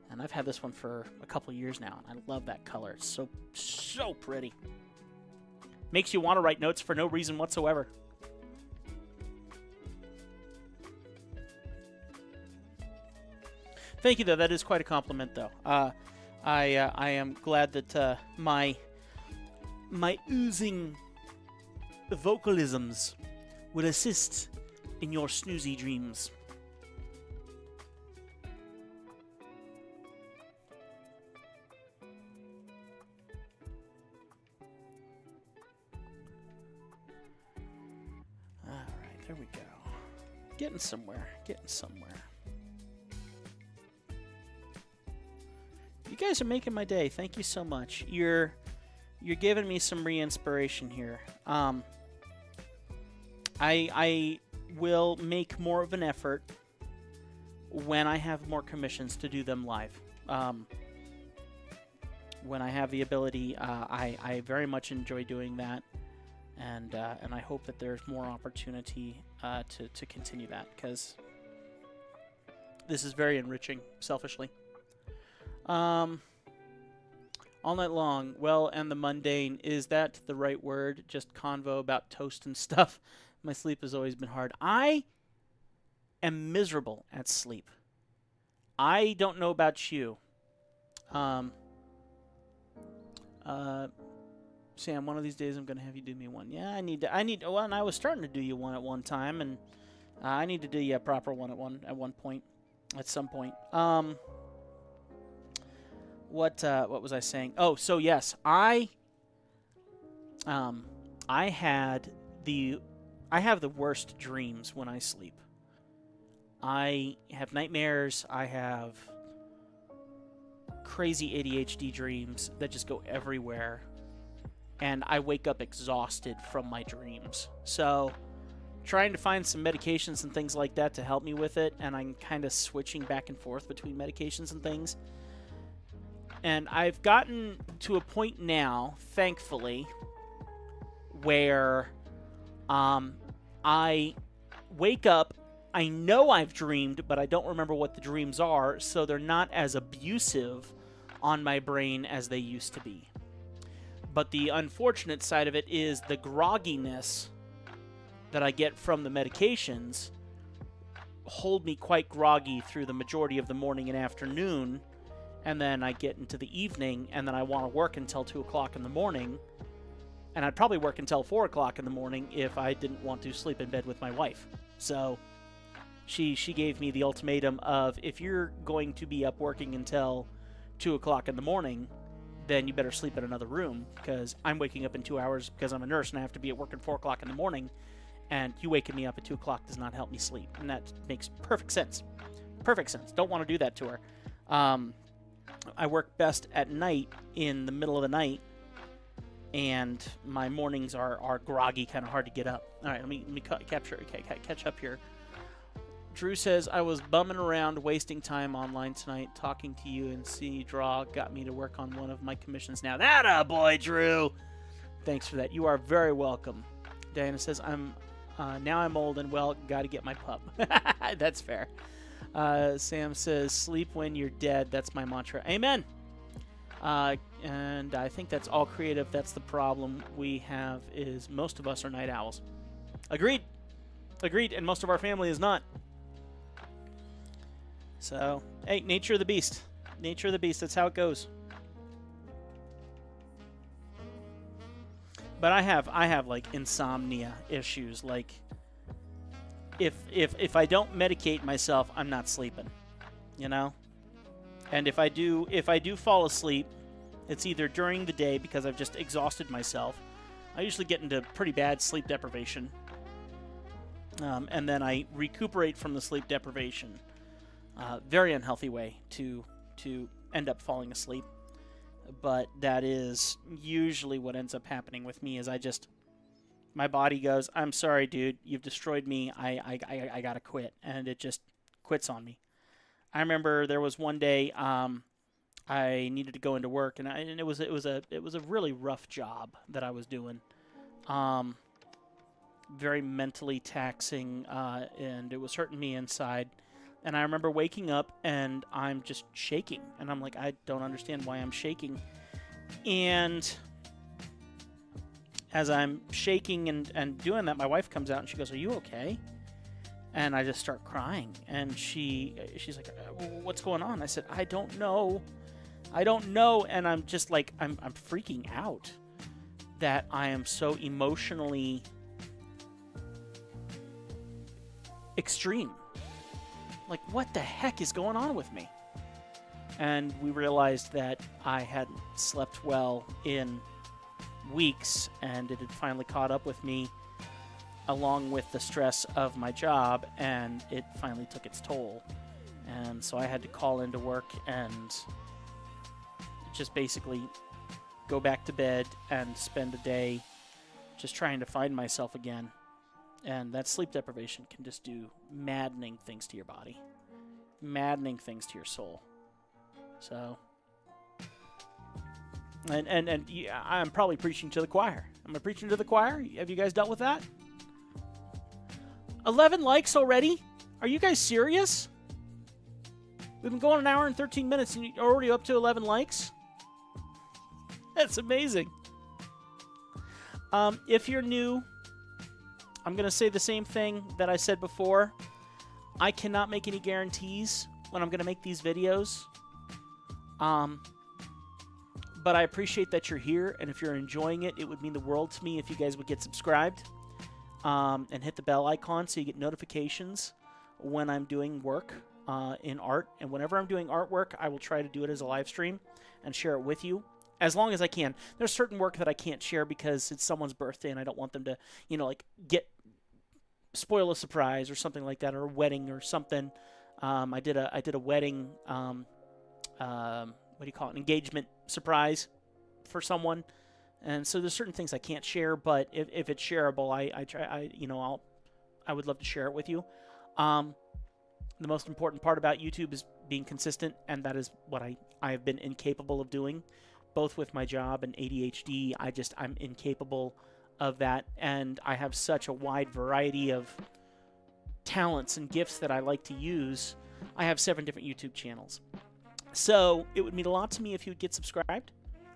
And I've had this one for a couple years now, and I love that color. It's so pretty. Makes you want to write notes for no reason whatsoever. Thank you, though. That is quite a compliment, though. I am glad that my oozing vocalisms will assist in your snoozy dreams. There we go. Getting somewhere. Getting somewhere. You guys are making my day. Thank you so much. You're giving me some re-inspiration here. I will make more of an effort when I have more commissions to do them live. When I have the ability, I very much enjoy doing that, and I hope that there's more opportunity to continue that, because this is very enriching, selfishly. All night long. Well, and the mundane, is that the right word? Just convo about toast and stuff. My sleep has always been hard. I am miserable at sleep. I don't know about you. Sam, one of these days I'm going to have you do me one. Yeah, I need, well, and I was starting to do you one at one time, and I need to do you a proper one at one point, at some point. What was I saying? Oh, so yes, I have the worst dreams when I sleep. I have nightmares. I have crazy ADHD dreams that just go everywhere, and I wake up exhausted from my dreams. So trying to find some medications and things like that to help me with it, and I'm kind of switching back and forth between medications and things. And I've gotten to a point now, thankfully, where I wake up, I know I've dreamed, but I don't remember what the dreams are, so they're not as abusive on my brain as they used to be. But the unfortunate side of it is the grogginess that I get from the medications hold me quite groggy through the majority of the morning and afternoon, and then I get into the evening, and then I want to work until 2 o'clock in the morning, and I'd probably work until 4 o'clock in the morning if I didn't want to sleep in bed with my wife. So she gave me the ultimatum of, if you're going to be up working until 2 o'clock in the morning, then you better sleep in another room, because I'm waking up in 2 hours because I'm a nurse and I have to be at work at 4 o'clock in the morning, and you waking me up at 2 o'clock does not help me sleep. And that makes perfect sense. Perfect sense. Don't want to do that to her. I work best at night, in the middle of the night, and my mornings are groggy, kind of hard to get up. All right, let me catch up here. Drew says, I was bumming around, wasting time online tonight, talking to you, and seeing you draw got me to work on one of my commissions now. That a boy, Drew! Thanks for that. You are very welcome. Diana says, now I'm old and well, gotta get my pup. That's fair. Sam says, sleep when you're dead. That's my mantra. Amen. And I think that's all creative. That's the problem we have, is most of us are night owls. Agreed. And most of our family is not. So, hey, nature of the beast. Nature of the beast. That's how it goes. But I have like insomnia issues. Like, if I don't medicate myself, I'm not sleeping. You know? And if I do fall asleep, it's either during the day because I've just exhausted myself. I usually get into pretty bad sleep deprivation. And then I recuperate from the sleep deprivation. Very unhealthy way to end up falling asleep. But that is usually what ends up happening with me, is my body goes, I'm sorry, dude, you've destroyed me. I gotta quit. And it just quits on me. I remember there was one day I needed to go into work, and it was a really rough job that I was doing. Very mentally taxing, and it was hurting me inside. And I remember waking up, and I'm just shaking. And I'm like, I don't understand why I'm shaking. And as I'm shaking and doing that, my wife comes out, and she goes, are you okay? And I just start crying. And she's like, what's going on? I said, I don't know. And I'm just like, I'm freaking out that I am so emotionally extreme. Like, what the heck is going on with me? And we realized that I hadn't slept well in weeks, and it had finally caught up with me. along with the stress of my job, and it finally took its toll. And so I had to call into work and just basically go back to bed and spend a day just trying to find myself again. And that sleep deprivation can just do maddening things to your body, maddening things to your soul. So, and yeah, I'm probably preaching to the choir. Am I preaching to the choir? Have you guys dealt with that? 11 likes already? Are you guys serious? We've been going an hour and 13 minutes and you're already up to 11 likes? That's amazing. If you're new, I'm going to say the same thing that I said before. I cannot make any guarantees when I'm going to make these videos. But I appreciate that you're here, and if you're enjoying it, it would mean the world to me if you guys would get subscribed and hit the bell icon so you get notifications when I'm doing work in art. And whenever I'm doing artwork, I will try to do it as a live stream and share it with you as long as I can. There's certain work that I can't share because it's someone's birthday and I don't want them to, like spoil a surprise or something like that, or a wedding or something. I did a wedding, what do you call it, an engagement surprise for someone, and so there's certain things I can't share, but if it's shareable, I would love to share it with you. The most important part about YouTube is being consistent, and that is what I have been incapable of doing, both with my job and ADHD. I'm incapable of that, and I have such a wide variety of talents and gifts that I like to use. I have 7 different YouTube channels. So it would mean a lot to me if you would get subscribed.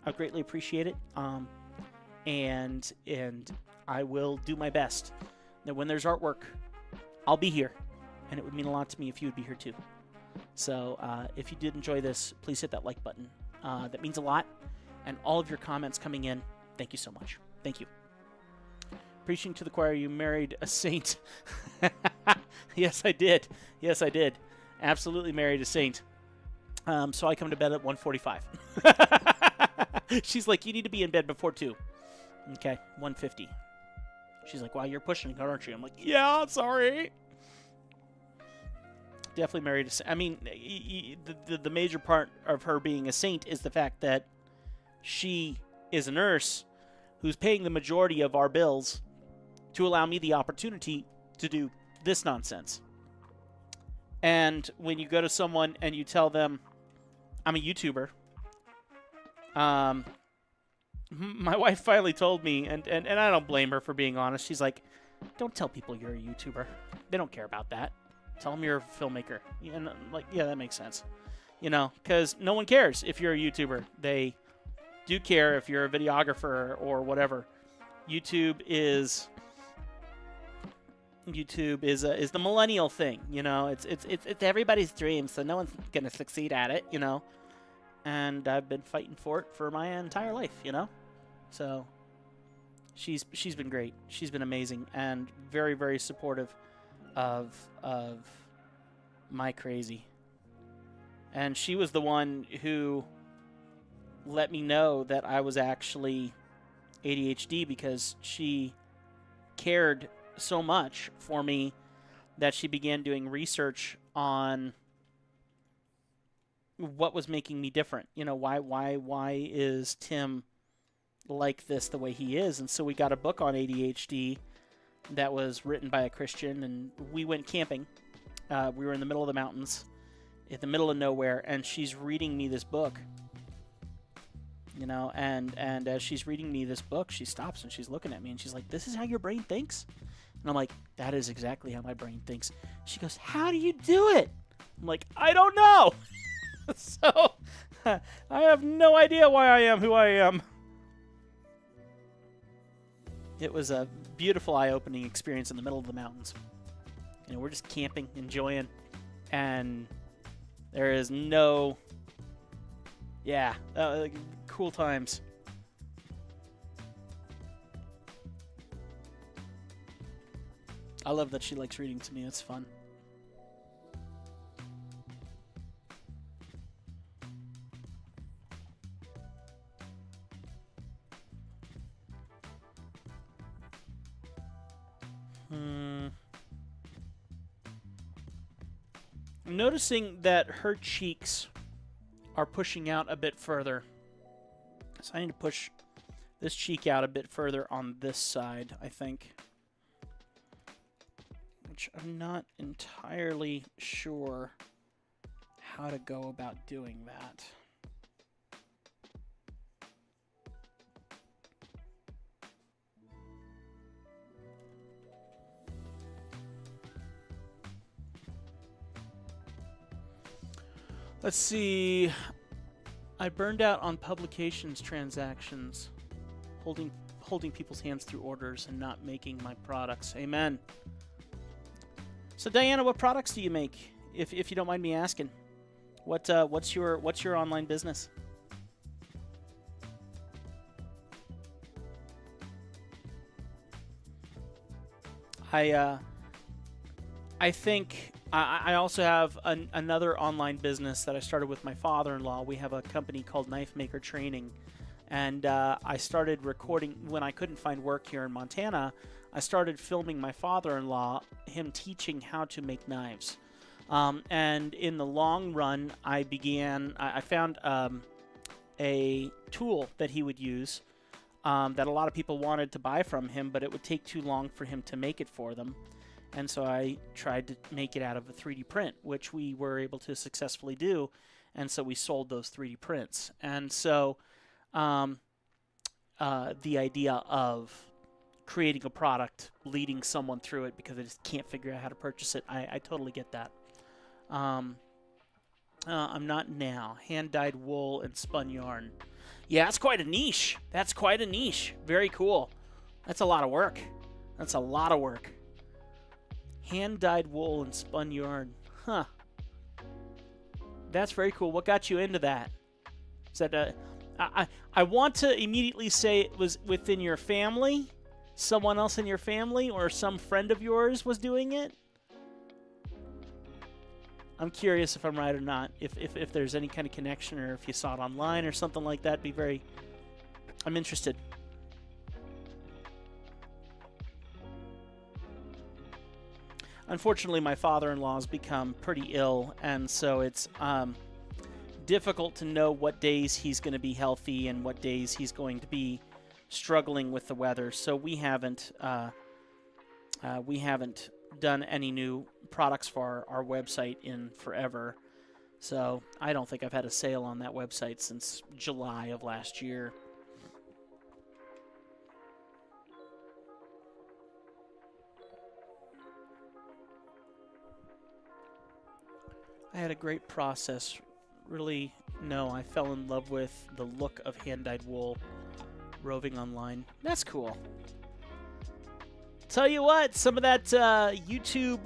I would greatly appreciate it. And I will do my best that when there's artwork, I'll be here. And it would mean a lot to me if you would be here too. So if you did enjoy this, please hit that like button. That means a lot. And all of your comments coming in, thank you so much. Thank you. Preaching to the choir, you married a saint. Yes, I did. Yes, I did. Absolutely married a saint. So I come to bed at 1:45. She's like, you need to be in bed before 2. Okay, 1:50. She's like, wow, you're pushing it, aren't you? I'm like, yeah, sorry. Definitely married a saint. I mean, the major part of her being a saint is the fact that she is a nurse who's paying the majority of our bills to allow me the opportunity to do this nonsense. And when you go to someone and you tell them, I'm a YouTuber, my wife finally told me, and I don't blame her for being honest, she's like, don't tell people you're a YouTuber. They don't care about that. Tell them you're a filmmaker. And I'm like, yeah, that makes sense. Because no one cares if you're a YouTuber. They do care if you're a videographer or whatever. YouTube is the millennial thing, It's everybody's dream, so no one's gonna succeed at it, And I've been fighting for it for my entire life, So she's been great. She's been amazing and very, very supportive of my crazy. And she was the one who let me know that I was actually ADHD because she cared so much for me that she began doing research on what was making me different. Why is Tim like this the way he is? And so we got a book on ADHD that was written by a Christian, and we went camping. We were in the middle of the mountains, in the middle of nowhere, and she's reading me this book. And as she's reading me this book, she stops and she's looking at me and she's like, this is how your brain thinks? And I'm like, that is exactly how my brain thinks. She goes, how do you do it? I'm like, I don't know. So I have no idea why I am who I am. It was a beautiful, eye-opening experience in the middle of the mountains. We're just camping, enjoying, and there is no... Yeah, cool times. I love that she likes reading to me. It's fun. I'm noticing that her cheeks are pushing out a bit further. So I need to push this cheek out a bit further on this side, I think. Which I'm not entirely sure how to go about doing that. Let's see. I burned out on publications transactions, holding people's hands through orders and not making my products. Amen. So Diana, what products do you make? If you don't mind me asking, what's your online business? I think I also have another online business that I started with my father-in-law. We have a company called Knife Maker Training, and I started recording when I couldn't find work here in Montana. I started filming my father-in-law, him teaching how to make knives. And in the long run, I found a tool that he would use that a lot of people wanted to buy from him, but it would take too long for him to make it for them. And so I tried to make it out of a 3D print, which we were able to successfully do. And so we sold those 3D prints. And so the idea of creating a product, leading someone through it because they just can't figure out how to purchase it, I totally get that. I'm not now. Hand-dyed wool and spun yarn. Yeah, that's quite a niche. That's quite a niche. Very cool. That's a lot of work. That's a lot of work. Hand-dyed wool and spun yarn. Huh. That's very cool. What got you into that? Is that I want to immediately say it was within your family, someone else in your family, or some friend of yours was doing it. I'm curious if I'm right or not. If there's any kind of connection, or if you saw it online or something like that, I'm interested. Unfortunately, my father-in-law's become pretty ill, and so it's difficult to know what days he's going to be healthy and what days he's going to be struggling with the weather. So we haven't done any new products for our website in forever. So I don't think I've had a sale on that website since July of last year. I had a great process. Really, no, I fell in love with the look of hand-dyed wool roving online. That's cool. Tell you what, some of that YouTube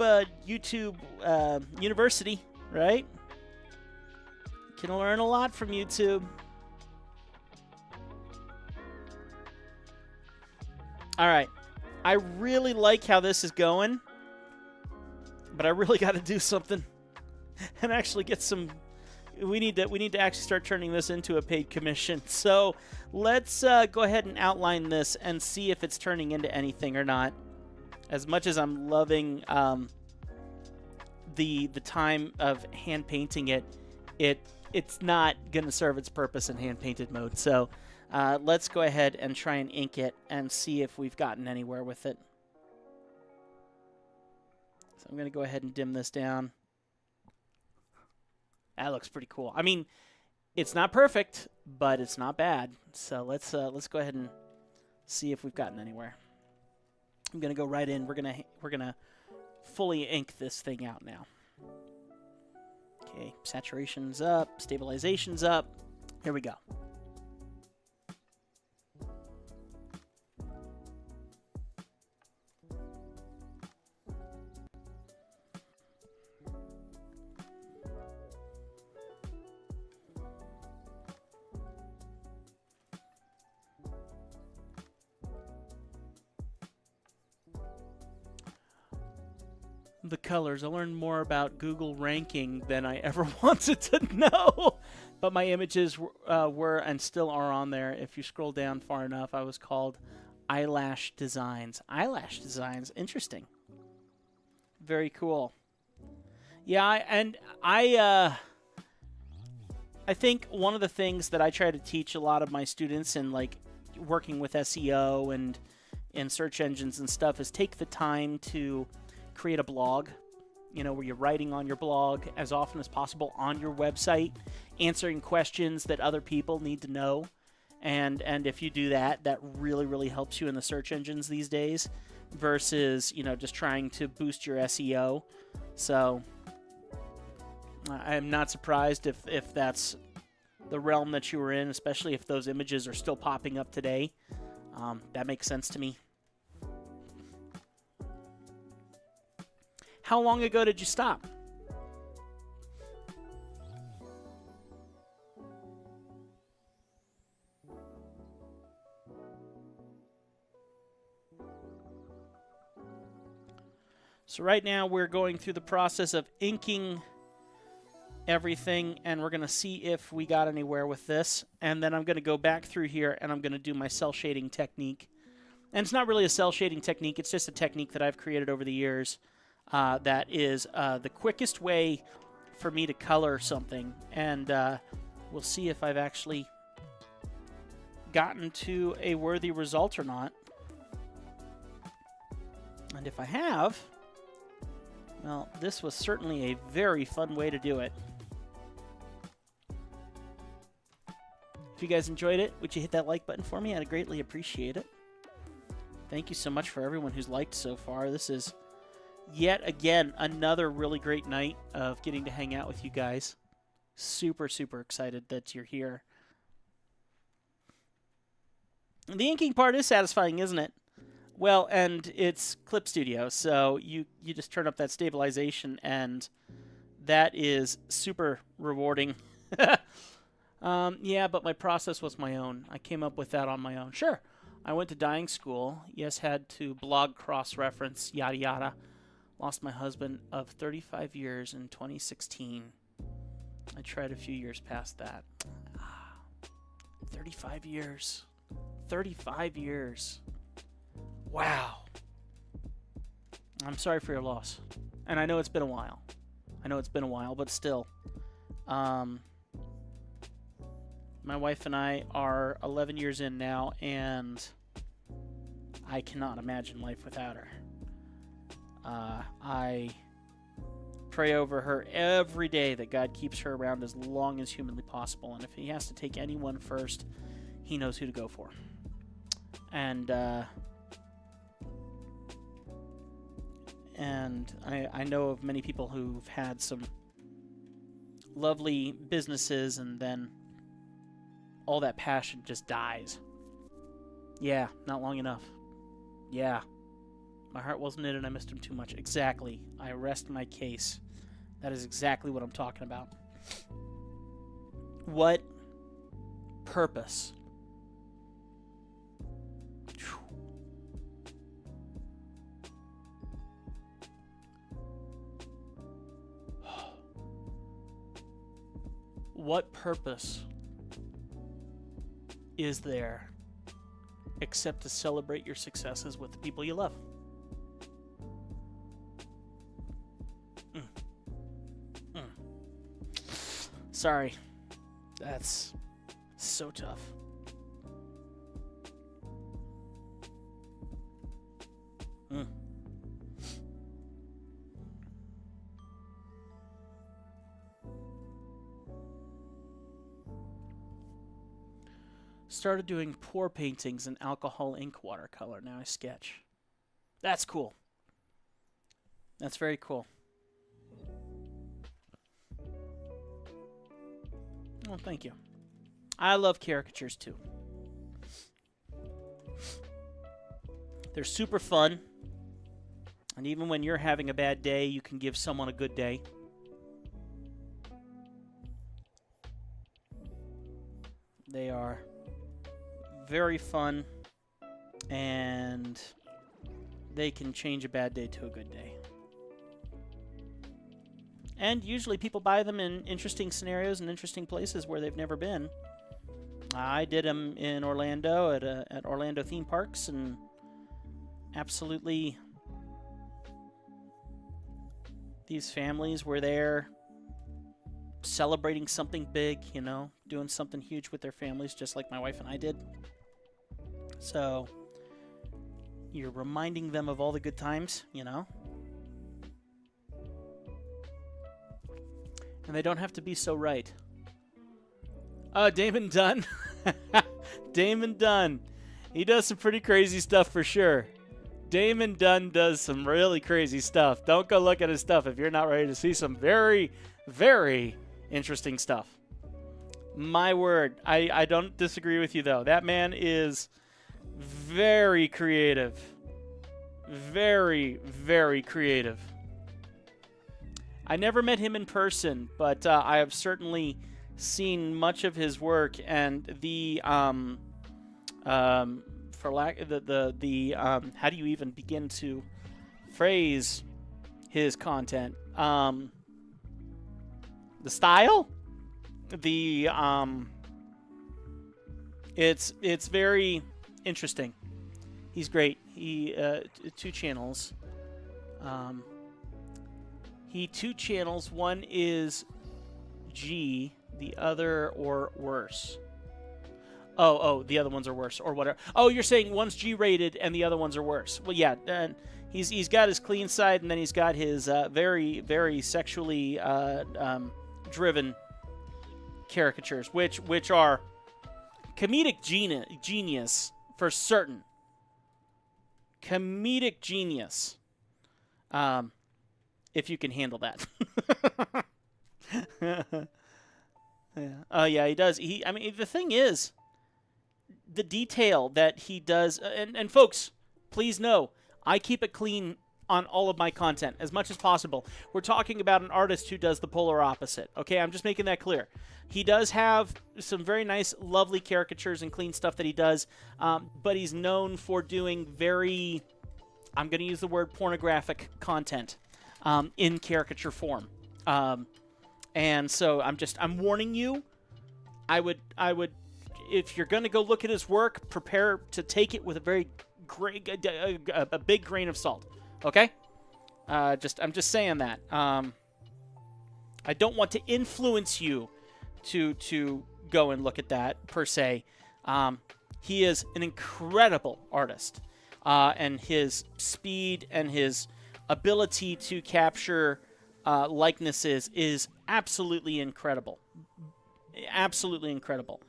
University, right? You can learn a lot from YouTube. All right. I really like how this is going, but I really got to do something and actually get some. We need to actually start turning this into a paid commission. So let's go ahead and outline this and see if it's turning into anything or not. As much as I'm loving the time of hand painting it's not going to serve its purpose in hand painted mode. So let's go ahead and try and ink it and see if we've gotten anywhere with it. So I'm going to go ahead and dim this down. That looks pretty cool. I mean, it's not perfect, but it's not bad. So let's go ahead and see if we've gotten anywhere. I'm gonna go right in. We're gonna fully ink this thing out now. Okay, saturation's up, stabilization's up. Here we go. The colors. I learned more about Google ranking than I ever wanted to know. But my images were and still are on there. If you scroll down far enough, I was called Eyelash designs. Eyelash designs. Interesting. Very cool. Yeah, I think one of the things that I try to teach a lot of my students in like working with SEO and search engines and stuff is take the time to create a blog, where you're writing on your blog as often as possible on your website, answering questions that other people need to know. And if you do that, that really, really helps you in the search engines these days versus, just trying to boost your SEO. So I'm not surprised if that's the realm that you were in, especially if those images are still popping up today. That makes sense to me. How long ago did you stop? So right now we're going through the process of inking everything, and we're going to see if we got anywhere with this. And then I'm going to go back through here, and I'm going to do my cell shading technique. And it's not really a cell shading technique. It's just a technique that I've created over the years that is the quickest way for me to color something. And we'll see if I've actually gotten to a worthy result or not. And if I have, well, this was certainly a very fun way to do it. If you guys enjoyed it, would you hit that like button for me? I'd greatly appreciate it. Thank you so much for everyone who's liked so far. This is yet again another really great night of getting to hang out with you guys. Super, super excited that you're here. The inking part is satisfying, isn't it? Well, and it's Clip Studio, so you just turn up that stabilization, and that is super rewarding. Yeah, but my process was my own. I came up with that on my own. Sure, I went to dyeing school. Yes, had to blog cross-reference, yada yada. Lost my husband of 35 years in 2016. I tried a few years past that. 35 years. 35 years. Wow. I'm sorry for your loss. And I know it's been a while. But still. My wife and I are 11 years in now, and I cannot imagine life without her. I pray over her every day that God keeps her around as long as humanly possible. And if he has to take anyone first, he knows who to go for. And I know of many people who've had some lovely businesses and then all that passion just dies. Yeah, not long enough. Yeah. My heart wasn't in it and I missed him too much. Exactly. I rest my case. That is exactly what I'm talking about. What purpose? What purpose is there except to celebrate your successes with the people you love? Sorry. That's so tough. Started doing pour paintings in alcohol ink watercolor. Now I sketch. That's cool. That's very cool. Oh, thank you. I love caricatures too. They're super fun. And even when you're having a bad day, you can give someone a good day. They are very fun, and they can change a bad day to a good day. And usually people buy them in interesting scenarios and interesting places where they've never been. I did them in Orlando at Orlando theme parks, and absolutely, these families were there celebrating something big, doing something huge with their families, just like my wife and I did. So you're reminding them of all the good times, and they don't have to be so right. Damon Dunn. Damon Dunn. He does some pretty crazy stuff for sure. Damon Dunn does some really crazy stuff. Don't go look at his stuff if you're not ready to see some very, very interesting stuff. My word. I don't disagree with you, though. That man is very creative. Very, very creative. I never met him in person, but I have certainly seen much of his work, and how do you even begin to phrase his content? The style, it's very interesting. He's great. He 2 channels. He 2 channels. One is G, the other or worse. Oh, the other ones are worse or whatever. Oh, you're saying one's G-rated and the other ones are worse. Well, yeah, and he's got his clean side, and then he's got his very, very sexually driven caricatures, which are comedic genius for certain. Comedic genius. If you can handle that. Yeah. Oh, yeah, he does. The thing is, the detail that he does, and folks, please know, I keep it clean on all of my content as much as possible. We're talking about an artist who does the polar opposite. Okay, I'm just making that clear. He does have some very nice, lovely caricatures and clean stuff that he does, but he's known for doing very, I'm going to use the word pornographic content in caricature form. And so I'm warning you. I would, if you're going to go look at his work, prepare to take it with a very a big grain of salt. Okay? I'm just saying that. I don't want to influence you to go and look at that per se. He is an incredible artist, and his speed and his ability to capture likenesses is absolutely incredible. Absolutely incredible.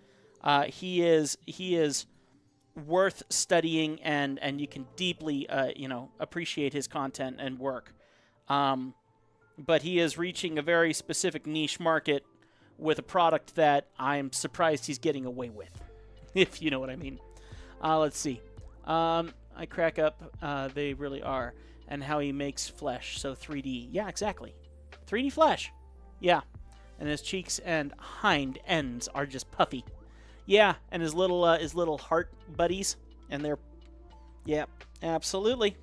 He is worth studying, and you can deeply appreciate his content and work. But he is reaching a very specific niche market with a product that I'm surprised he's getting away with, if you know what I mean. Let's see. I crack up. They really are. And how he makes flesh, so 3D. Yeah, exactly. 3D flesh. Yeah. And his cheeks and hind ends are just puffy. Yeah, and his little heart buddies, and they're, yeah, absolutely.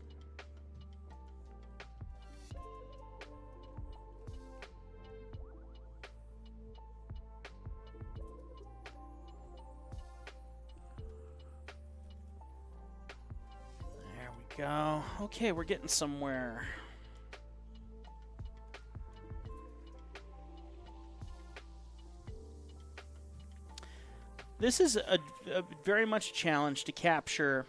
There we go. Okay, we're getting somewhere. This is a very much a challenge to capture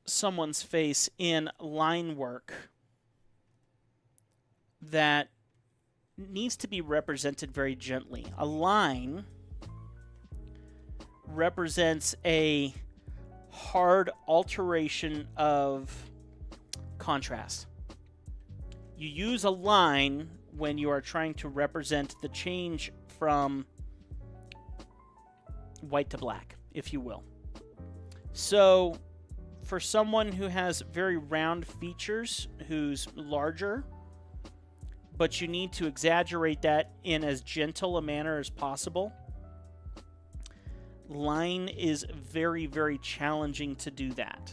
someone's face in line work that needs to be represented very gently. A line represents a hard alteration of contrast. You use a line when you are trying to represent the change from white to black, if you will. So for someone who has very round features, who's larger, but you need to exaggerate that in as gentle a manner as possible, line is very, very challenging to do that,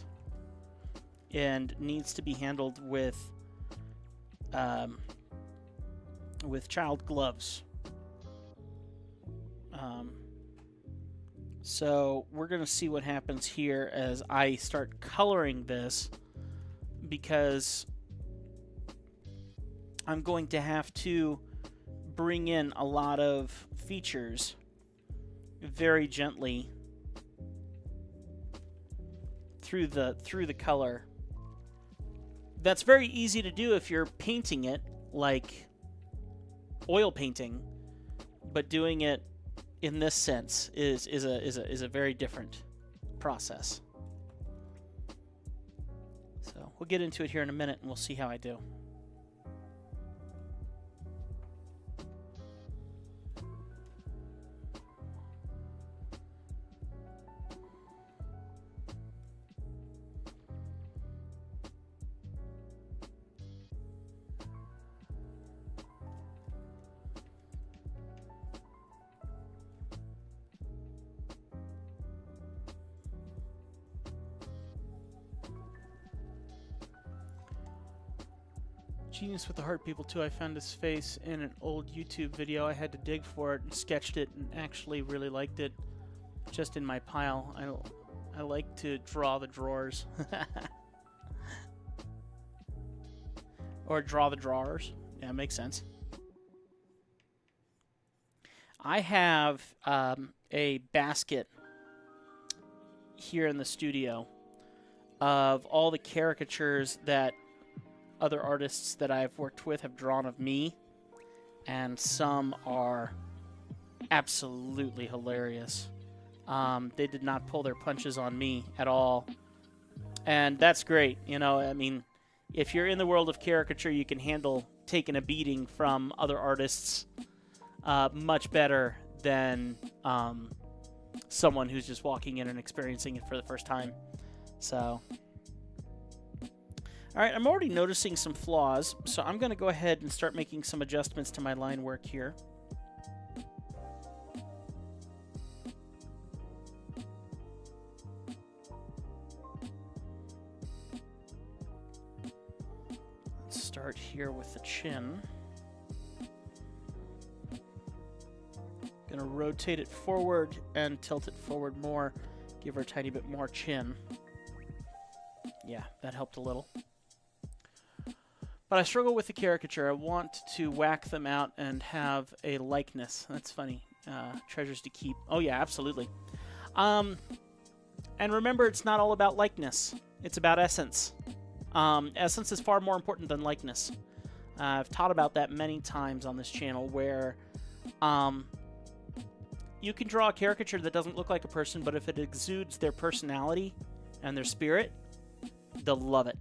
and needs to be handled with child gloves. So we're going to see what happens here as I start coloring this, because I'm going to have to bring in a lot of features very gently through the color. That's very easy to do if you're painting it like oil painting, but doing it in this sense is a very different process. So we'll get into it here in a minute, and we'll see how I do. Genius with the heart people too. I found his face in an old YouTube video. I had to dig for it and sketched it, and actually really liked it. Just in my pile. I like to draw the drawers. Or draw the drawers. Yeah, makes sense. I have a basket here in the studio of all the caricatures that other artists that I've worked with have drawn of me, and some are absolutely hilarious. They did not pull their punches on me at all, and that's great. You know, I mean, if you're in the world of caricature, you can handle taking a beating from other artists much better than someone who's just walking in and experiencing it for the first time. So, all right, I'm already noticing some flaws, so I'm going to go ahead and start making some adjustments to my line work here. Let's start here with the chin. Going to rotate it forward and tilt it forward more, give her a tiny bit more chin. Yeah, that helped a little. But I struggle with the caricature. I want to whack them out and have a likeness. That's funny. Treasures to keep. Oh, yeah, absolutely. And remember, it's not all about likeness. It's about essence. Essence is far more important than likeness. I've taught about that many times on this channel, where you can draw a caricature that doesn't look like a person, but if it exudes their personality and their spirit, they'll love it.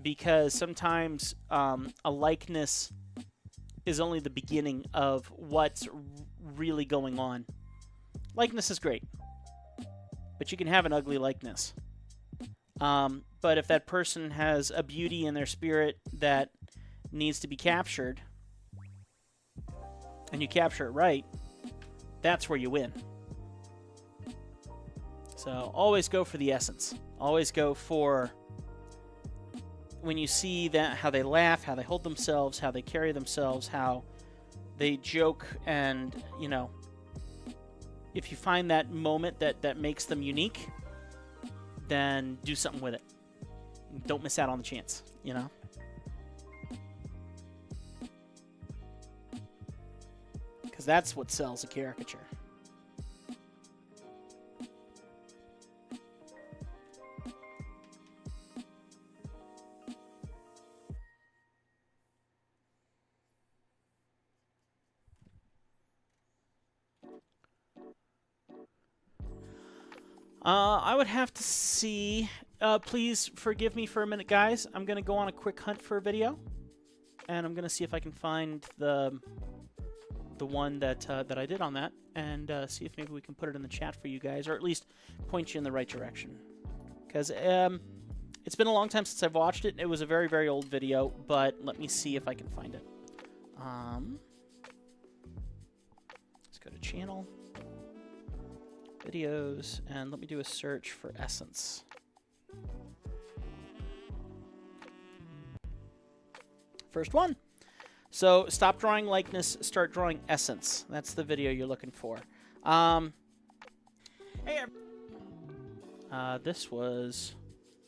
Because sometimes a likeness is only the beginning of what's really going on. Likeness is great, but you can have an ugly likeness. But if that person has a beauty in their spirit that needs to be captured, and you capture it right, that's where you win. So always go for the essence. Always go for, when you see that, how they laugh, how they hold themselves, how they carry themselves, how they joke, and, you know, if you find that moment that makes them unique, then do something with it. Don't miss out on the chance, you know? Because that's what sells a caricature. I would have to see. Please forgive me for a minute, guys. I'm going to go on a quick hunt for a video, and I'm going to see if I can find the one that I did on that, and see if maybe we can put it in the chat for you guys, or at least point you in the right direction. Because it's been a long time since I've watched it. It was a very, very old video, but let me see if I can find it. Let's go to channel. Videos, and let me do a search for essence. First one. So stop drawing likeness, start drawing essence. That's the video you're looking for. Hey, this was...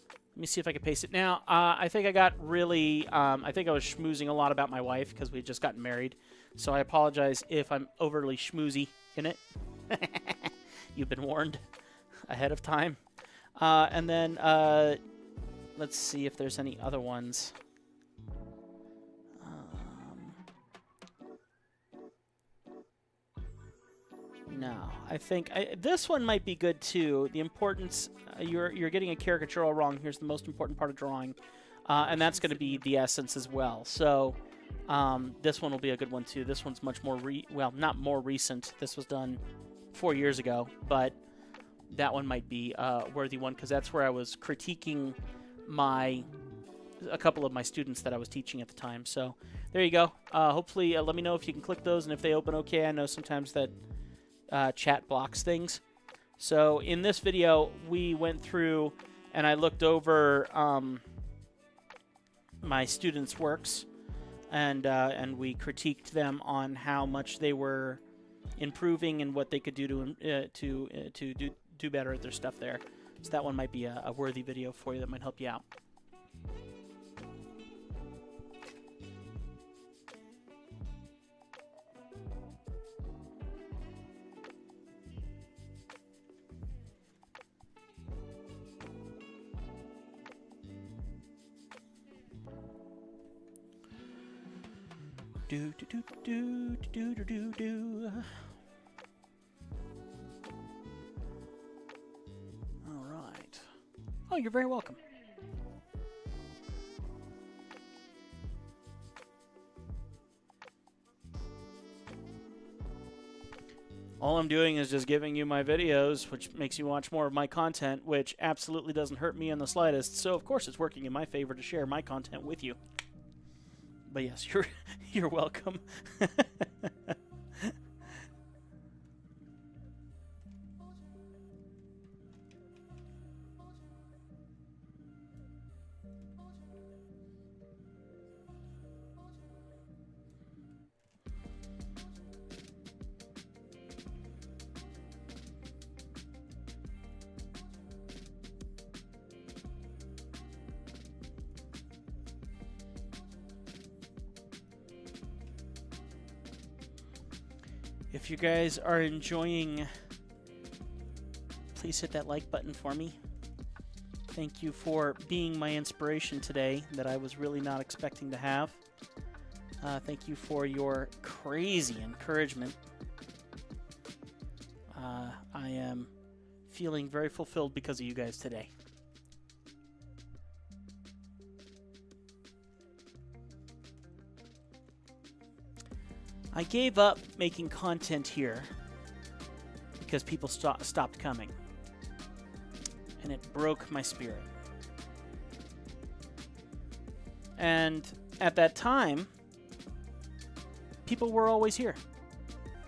Let me see if I can paste it. Now, I think I got really... I think I was schmoozing a lot about my wife because we had just gotten married. So I apologize if I'm overly schmoozy in it. You've been warned ahead of time. And then, let's see if there's any other ones. No, I think this one might be good too. The importance, you're getting a caricature all wrong. Here's the most important part of drawing, and that's going to be the essence as well. So this one will be a good one too. This one's much more well, not more recent. This was done 4 years ago, but that one might be a worthy one because that's where I was critiquing a couple of my students that I was teaching at the time. So there you go. Hopefully, let me know if you can click those and if they open okay. I know sometimes that chat blocks things. So in this video, we went through and I looked over my students' works, and we critiqued them on how much they were improving and what they could do to do better at their stuff there. So that one might be a worthy video for you that might help you out. Do do do do do do do do. All right. Oh, you're very welcome. All I'm doing is just giving you my videos, which makes you watch more of my content, which absolutely doesn't hurt me in the slightest. So, of course, it's working in my favor to share my content with you. But yes, you're welcome. If you guys are enjoying, please hit that like button for me. Thank you for being my inspiration today that I was really not expecting to have. Thank you for your crazy encouragement. I am feeling very fulfilled because of you guys today. I gave up making content here because people stopped coming, and it broke my spirit. And at that time, people were always here.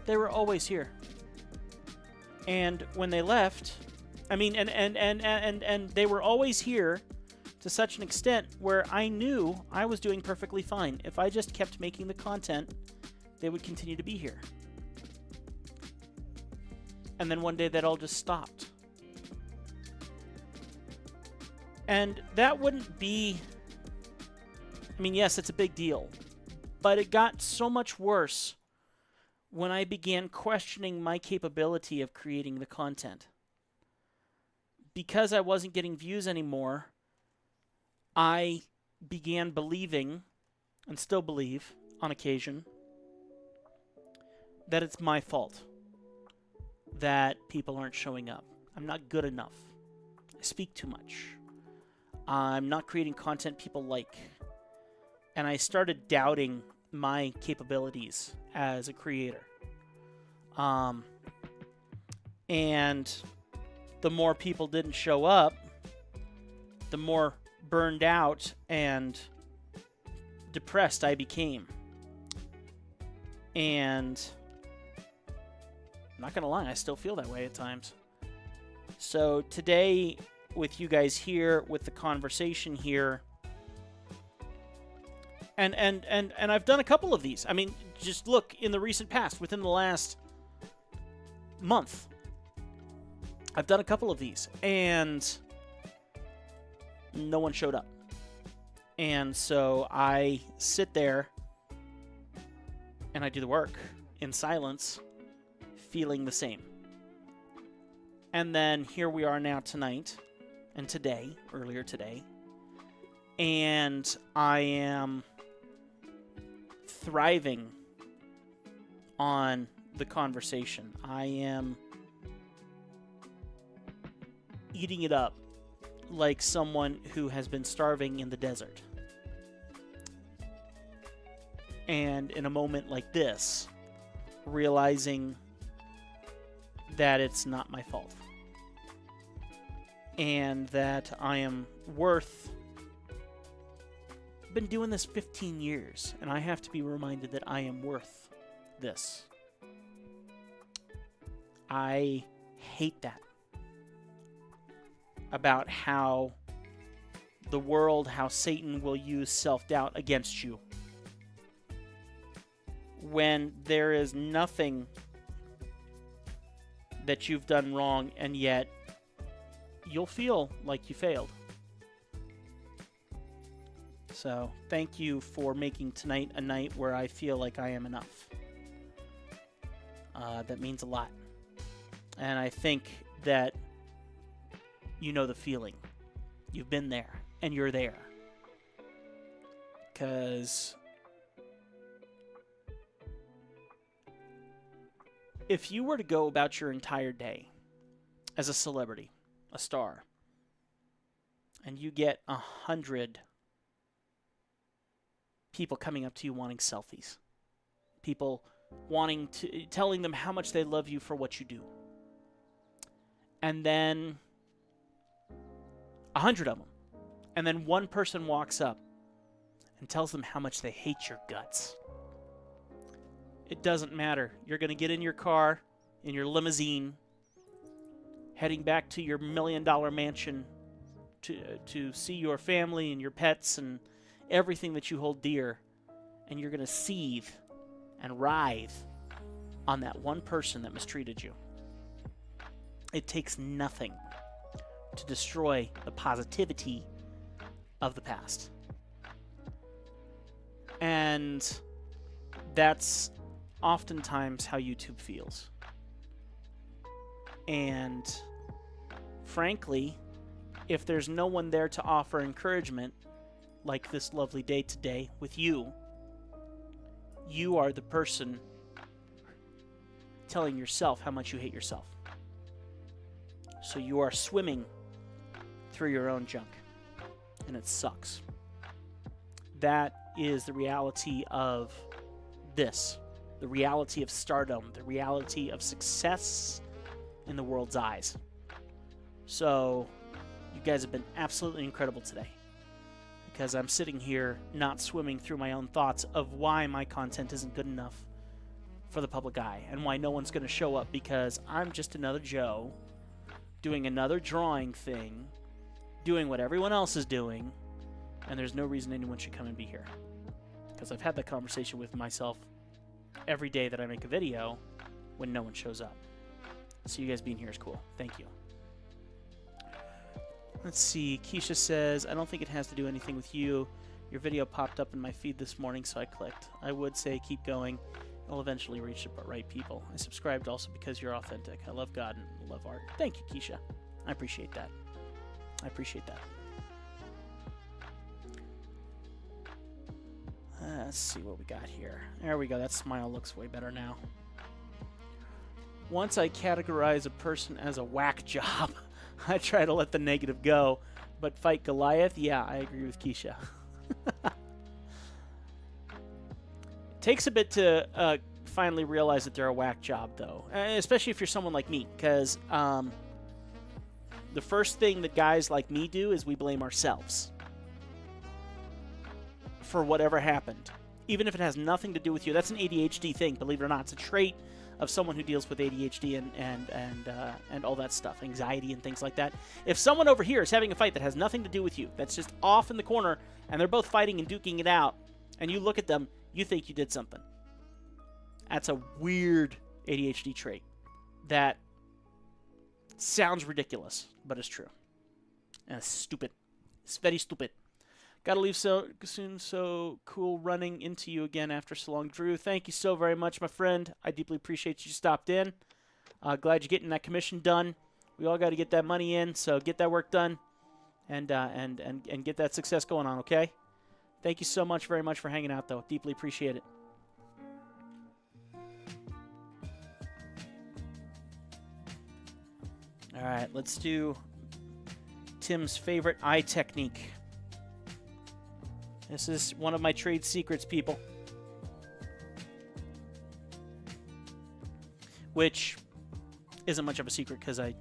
They were always here. And when they left, I mean, and they were always here to such an extent where I knew I was doing perfectly fine. If I just kept making the content, they would continue to be here. And then one day that all just stopped. And that wouldn't be... I mean, yes, it's a big deal. But it got so much worse when I began questioning my capability of creating the content. Because I wasn't getting views anymore, I began believing, and still believe on occasion, that it's my fault that people aren't showing up. I'm not good enough. I speak too much. I'm not creating content people like. And I started doubting my capabilities as a creator. And the more people didn't show up, the more burned out and depressed I became. And I'm not going to lie, I still feel that way at times. So today, with you guys here, with the conversation here, and I've done a couple of these. I mean, just look in the recent past, within the last month, I've done a couple of these, and no one showed up. And so I sit there and I do the work in silence, feeling the same. And then here we are now tonight, and today, earlier today, and I am thriving on the conversation. I am eating it up like someone who has been starving in the desert. And in a moment like this, realizing that it's not my fault. And that I am worth... I've been doing this 15 years, and I have to be reminded that I am worth this. I hate that. About how the world, how Satan will use self-doubt against you. When there is nothing that you've done wrong, and yet you'll feel like you failed. So, thank you for making tonight a night where I feel like I am enough. That means a lot. And I think that you know the feeling. You've been there, and you're there. Because if you were to go about your entire day as a celebrity, a star, and you get 100 people coming up to you wanting selfies, people telling them how much they love you for what you do, and then 100 of them, and then one person walks up and tells them how much they hate your guts. It doesn't matter. You're going to get in your car, in your limousine, heading back to your $1 million mansion to see your family and your pets and everything that you hold dear, and you're going to seethe and writhe on that one person that mistreated you. It takes nothing to destroy the positivity of the past. And that's oftentimes how YouTube feels. And frankly, if there's no one there to offer encouragement, like this lovely day today with you, you are the person telling yourself how much you hate yourself. So you are swimming through your own junk, and it sucks. That is the reality of this, the reality of stardom, the reality of success in the world's eyes. So you guys have been absolutely incredible today, because I'm sitting here not swimming through my own thoughts of why my content isn't good enough for the public eye, and why no one's going to show up, because I'm just another Joe doing another drawing thing, doing what everyone else is doing, and there's no reason anyone should come and be here. Because I've had that conversation with myself every day that I make a video when no one shows up. So you guys being here is cool. Thank you. Let's see. Keisha says, I don't think it has to do anything with you. Your video popped up in my feed this morning, so I clicked. I would say keep going. It'll eventually reach the right people. I subscribed also because you're authentic. I love God and love art. Thank you, Keisha. I appreciate that. I appreciate that. Let's see what we got here. There we go. That smile looks way better now. Once I categorize a person as a whack job, I try to let the negative go. But fight Goliath? Yeah, I agree with Keisha. Takes a bit to finally realize that they're a whack job, though. Especially if you're someone like me. Because the first thing that guys like me do is we blame ourselves for whatever happened, even if it has nothing to do with you. That's an ADHD thing, believe it or not. It's a trait of someone who deals with ADHD and all that stuff, anxiety and things like that. If someone over here is having a fight that has nothing to do with you, that's just off in the corner, and they're both fighting and duking it out, and you look at them, you think you did something. That's a weird ADHD trait that Sounds ridiculous, but it's true. And it's stupid. It's very stupid. Gotta leave so soon, so cool running into you again after so long. Drew, thank you so very much, my friend. I deeply appreciate you stopped in. Glad you're getting that commission done. We all got to get that money in, so get that work done and get that success going on, okay? Thank you so much very much for hanging out, though. Deeply appreciate it. All right, let's do Tim's favorite eye technique. This is one of my trade secrets, people. Which isn't much of a secret because I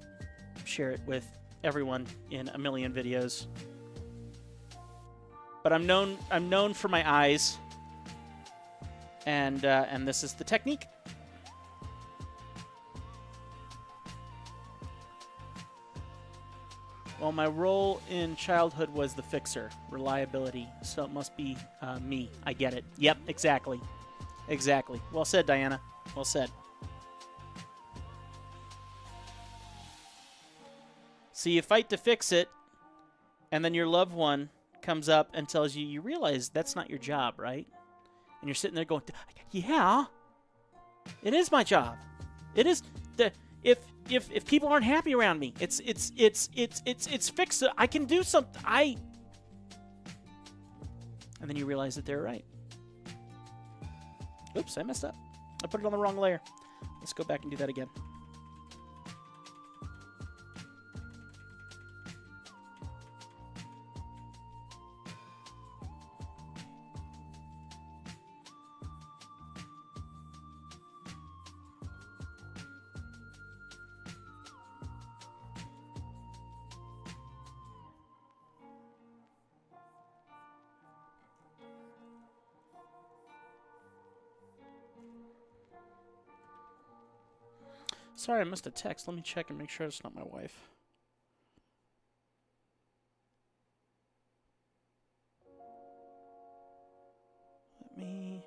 share it with everyone in a million videos. But I'm known for my eyes, and this is the technique. Well, my role in childhood was the fixer, reliability, so it must be me. I get it. Yep, exactly. Exactly. Well said, Diana. Well said. So you fight to fix it, and then your loved one comes up and tells you, you realize that's not your job, right? And you're sitting there going, yeah, it is my job. It is. If people aren't happy around me, it's fixed. I can do something. And then you realize that they're right. Oops, I messed up. I put it on the wrong layer. Let's go back and do that again. Sorry, I missed a text. Let me check and make sure it's not my wife. Let me...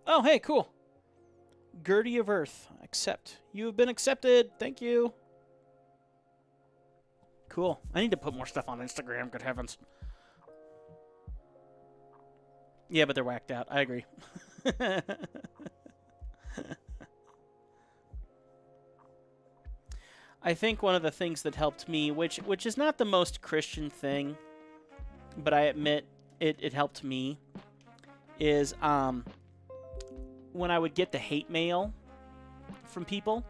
Oh, hey, cool. Gertie of Earth. Accept. You have been accepted. Thank you. Cool. I need to put more stuff on Instagram. Good heavens. Yeah, but they're whacked out. I agree. I think one of the things that helped me, which is not the most Christian thing, but I admit it helped me, is when I would get the hate mail from people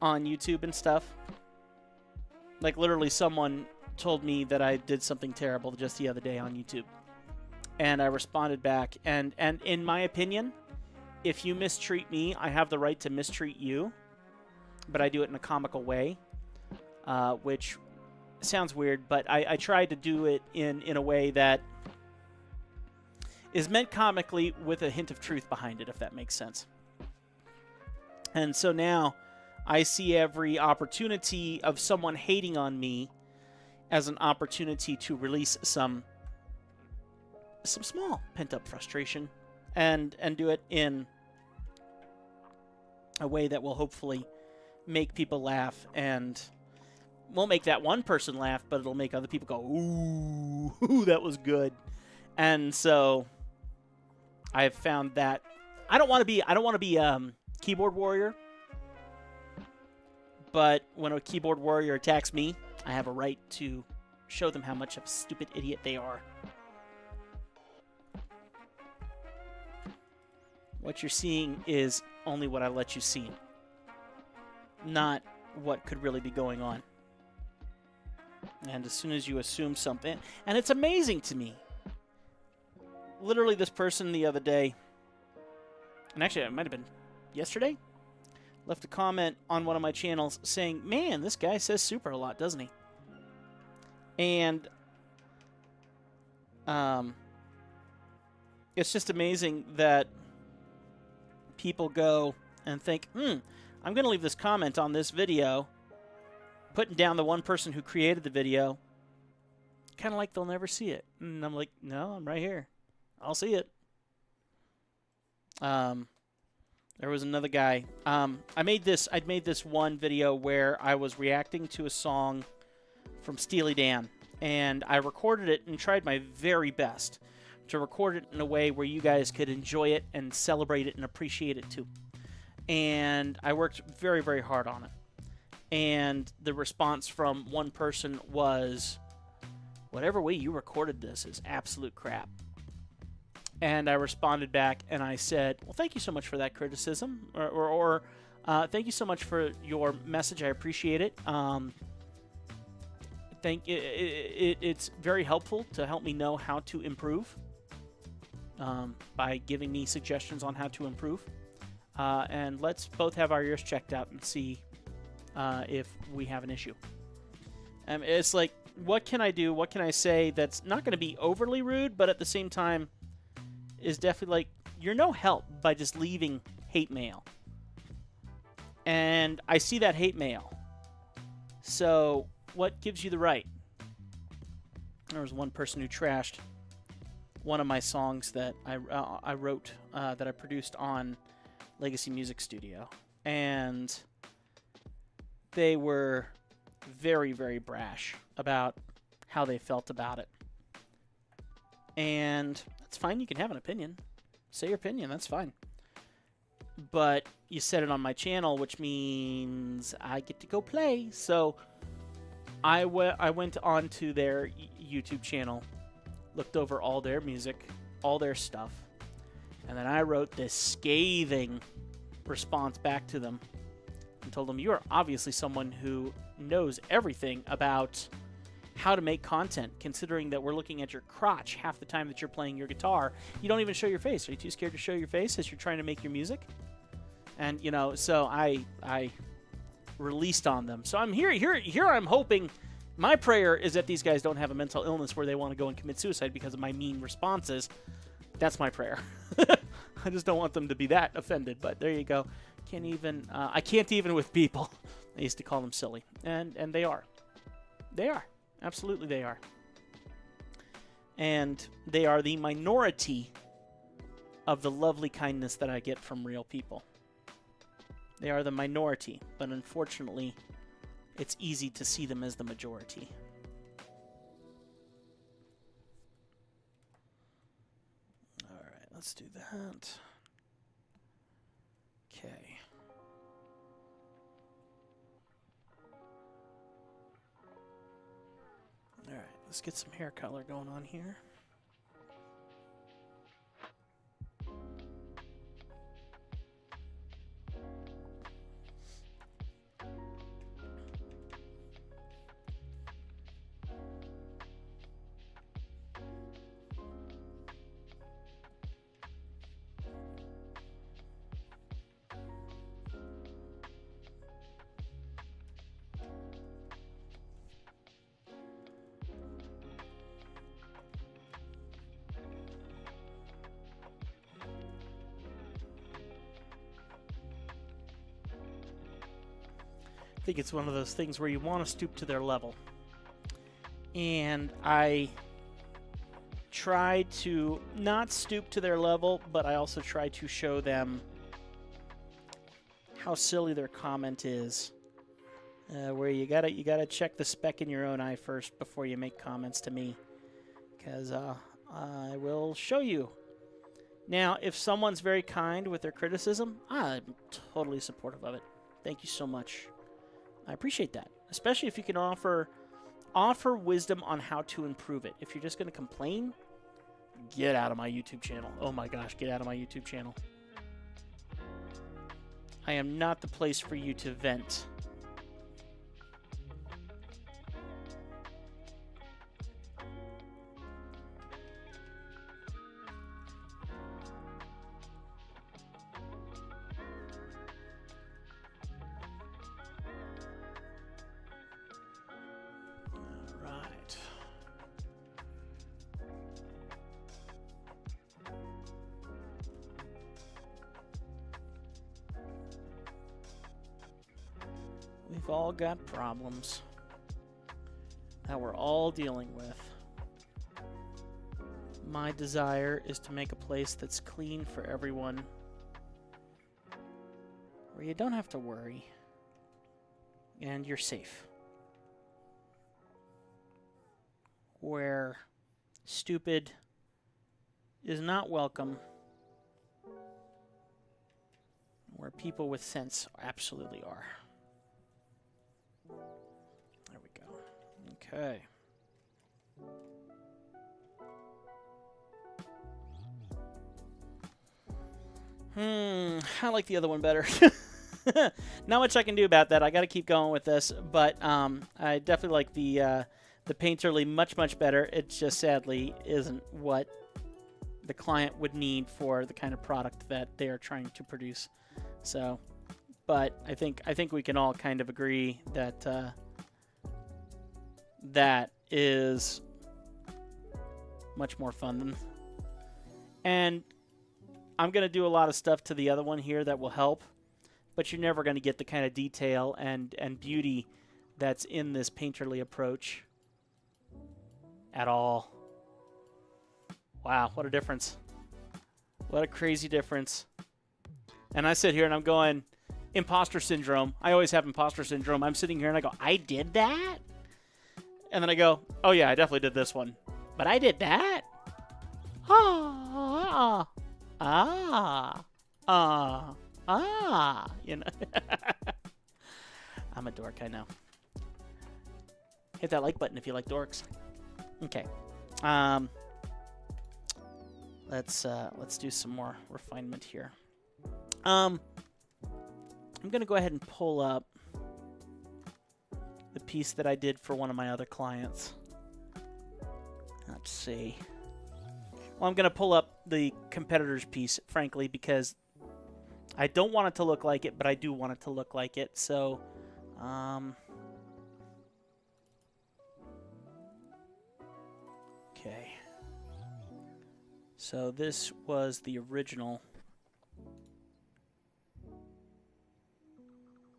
on YouTube and stuff. Like, literally someone told me that I did something terrible just the other day on YouTube. And I responded back. And in my opinion, if you mistreat me, I have the right to mistreat you. But I do it in a comical way, which sounds weird, but I try to do it in a way that is meant comically with a hint of truth behind it, if that makes sense. And so now I see every opportunity of someone hating on me as an opportunity to release some small pent-up frustration and do it in a way that will hopefully make people laugh, and won't make that one person laugh, but it'll make other people go, ooh, that was good. And so I've found that I don't want to be keyboard warrior, but when a keyboard warrior attacks me, I have a right to show them how much of a stupid idiot they are. What you're seeing is only what I let you see, not what could really be going on. And as soon as you assume something, and it's amazing to me. Literally, this person the other day, and actually it might have been yesterday, left a comment on one of my channels saying, man, this guy says super a lot, doesn't he? And it's just amazing that people go and think, I'm going to leave this comment on this video, putting down the one person who created the video, kind of like they'll never see it. And I'm like, no, I'm right here. I'll see it. There was another guy. I'd made this one video where I was reacting to a song from Steely Dan, and I recorded it and tried my very best to record it in a way where you guys could enjoy it and celebrate it and appreciate it too. And I worked very, very hard on it. And the response from one person was, "Whatever way you recorded this is absolute crap." And I responded back and I said, "Well, thank you so much for that criticism, or thank you so much for your message. I appreciate it. It's very helpful to help me know how to improve by giving me suggestions on how to improve. And let's both have our ears checked out and see if we have an issue." It's like, what can I do? What can I say that's not going to be overly rude, but at the same time is definitely like, you're no help by just leaving hate mail. And I see that hate mail. So what gives you the right? There was one person who trashed one of my songs that I wrote, that I produced on Legacy Music Studio. And they were very, very brash about how they felt about it. And that's fine. You can have an opinion. Say your opinion. That's fine. But you said it on my channel, which means I get to go play. So I went onto their YouTube channel, looked over all their music, all their stuff, and then I wrote this scathing response back to them and told them, "You are obviously someone who knows everything about how to make content, considering that we're looking at your crotch half the time that you're playing your guitar. You don't even show your face. Are you too scared to show your face as you're trying to make your music?" And, you know, so I released on them. So I'm here I'm hoping, my prayer is that these guys don't have a mental illness where they want to go and commit suicide because of my mean responses. That's my prayer. I just don't want them to be that offended, but there you go. I can't even with people. I used to call them silly, and they are. They are. Absolutely they are. And they are the minority of the lovely kindness that I get from real people. They are the minority, but unfortunately, it's easy to see them as the majority. All right, let's do that. Okay. All right, let's get some hair color going on here. I think it's one of those things where you want to stoop to their level. And I try to not stoop to their level, but I also try to show them how silly their comment is. Where you gotta check the speck in your own eye first before you make comments to me, because I will show you. Now, if someone's very kind with their criticism, I'm totally supportive of it. Thank you so much. I appreciate that, especially if you can offer wisdom on how to improve it. If you're just going to complain, get out of my YouTube channel. Oh my gosh, get out of my YouTube channel. I am not the place for you to vent. We've all got problems that we're all dealing with. My desire is to make a place that's clean for everyone where you don't have to worry and you're safe. Where stupid is not welcome. Where people with sense absolutely are. There we go. Okay. I like the other one better. Not much I can do about that. I got to keep going with this, but I definitely like the painterly much better. It just sadly isn't what the client would need for the kind of product that they are trying to produce. So, but I think we can all kind of agree that that is much more fun than. And I'm going to do a lot of stuff to the other one here that will help, but you're never going to get the kind of detail and beauty that's in this painterly approach at all. Wow, what a difference. What a crazy difference. And I sit here and I'm going, imposter syndrome. I always have imposter syndrome. I'm sitting here and I go, I did that? And then I go, oh yeah, I definitely did this one. But I did that? You know. I'm a dork, I know. Hit that like button if you like dorks. Okay. Let's do some more refinement here. I'm gonna go ahead and pull up the piece that I did for one of my other clients. Let's see. Well, I'm gonna pull up the competitor's piece, frankly, because I don't want it to look like it, but I do want it to look like it. So, okay. So this was the original.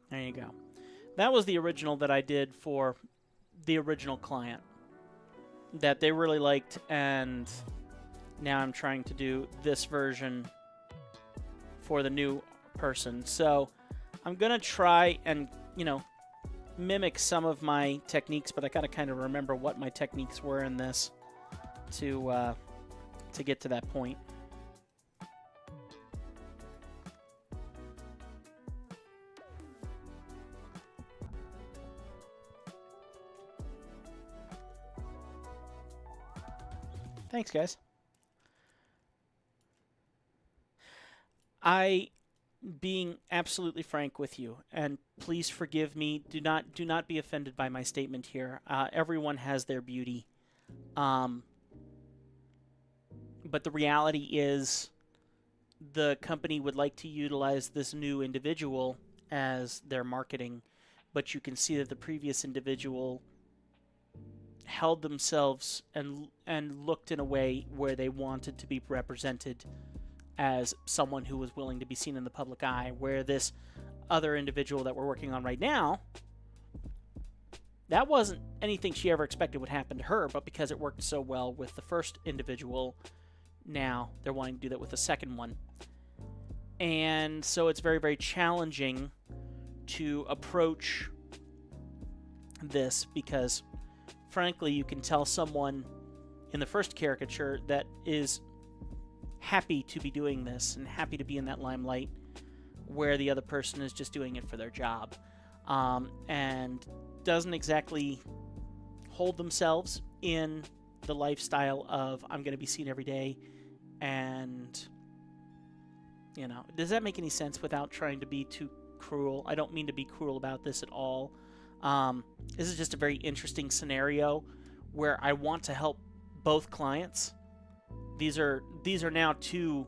There you go. That was the original that I did for the original client that they really liked, and now I'm trying to do this version for the new person. So I'm going to try and, you know, mimic some of my techniques, but I got to kind of remember what my techniques were in this to get to that point. Thanks, guys. Being absolutely frank with you, and please forgive me. Do not be offended by my statement here. Everyone has their beauty, but the reality is, the company would like to utilize this new individual as their marketing, but you can see that the previous individual held themselves and looked in a way where they wanted to be represented as someone who was willing to be seen in the public eye, where this other individual that we're working on right now, that wasn't anything she ever expected would happen to her, but because it worked so well with the first individual, now they're wanting to do that with the second one. And so it's very, very challenging to approach this because, frankly, you can tell someone in the first caricature that is happy to be doing this and happy to be in that limelight, where the other person is just doing it for their job, and doesn't exactly hold themselves in the lifestyle of I'm going to be seen every day. And, you know, does that make any sense without trying to be too cruel? I don't mean to be cruel about this at all. This is just a very interesting scenario where I want to help both clients. These are now two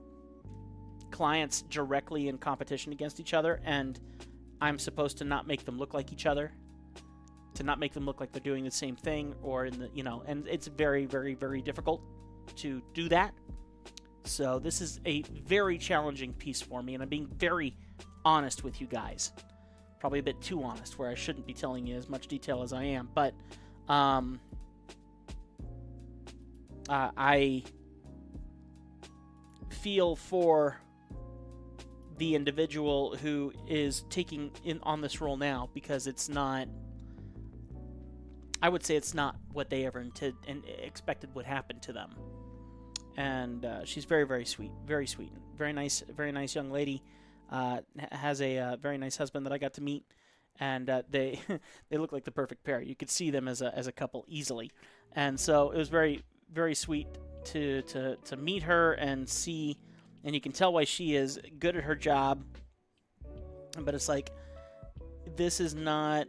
clients directly in competition against each other, and I'm supposed to not make them look like each other, to not make them look like they're doing the same thing, or in the, you know, and it's very, very, very difficult to do that. So this is a very challenging piece for me, and I'm being very honest with you guys. Probably a bit too honest, where I shouldn't be telling you as much detail as I am, but I feel for the individual who is taking in on this role now, because it's not, I would say it's not what they ever expected would happen to them. And she's very, very sweet, very very nice young lady. Has a very nice husband that I got to meet, and they they look like the perfect pair. You could see them as a couple easily, and so it was very, very sweet to meet her and see, and you can tell why she is good at her job. But it's like, this is not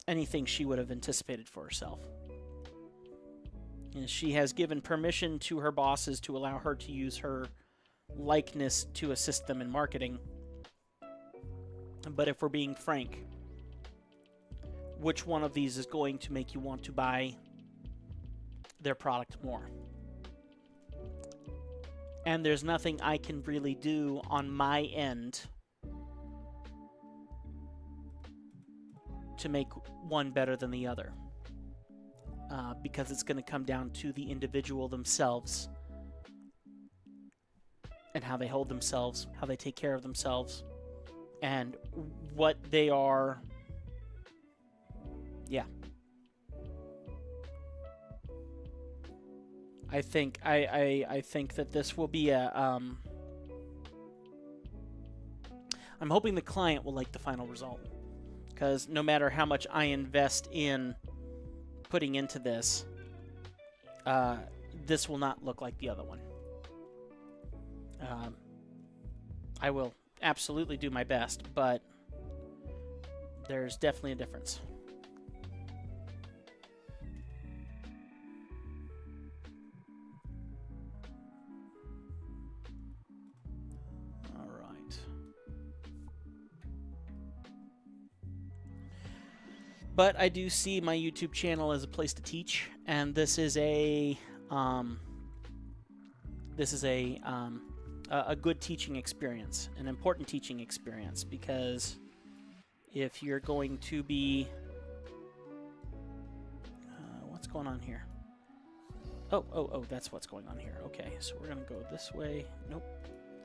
anything she would have anticipated for herself. And she has given permission to her bosses to allow her to use her likeness to assist them in marketing. But if we're being frank, which one of these is going to make you want to buy their product more? And there's nothing I can really do on my end to make one better than the other. Because it's going to come down to the individual themselves and how they hold themselves, how they take care of themselves, and what they are. Yeah. I think I think that this will be a. I'm hoping the client will like the final result, because no matter how much I invest in putting into this, this will not look like the other one. I will absolutely do my best, but there's definitely a difference. All right. But I do see my YouTube channel as a place to teach, and this is a good teaching experience, an important teaching experience, because if you're going to be what's going on here? Oh, that's what's going on here. Okay, so we're gonna go this way. Nope,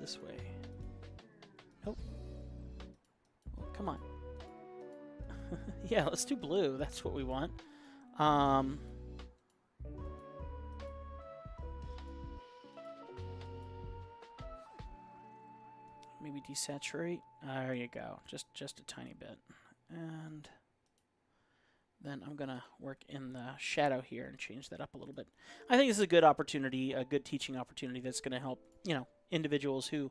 this way. Nope. Oh, come on. Yeah, let's do blue. That's what we want. Maybe desaturate. There you go. Just a tiny bit. And then I'm going to work in the shadow here and change that up a little bit. I think this is a good opportunity, a good teaching opportunity that's going to help, individuals who,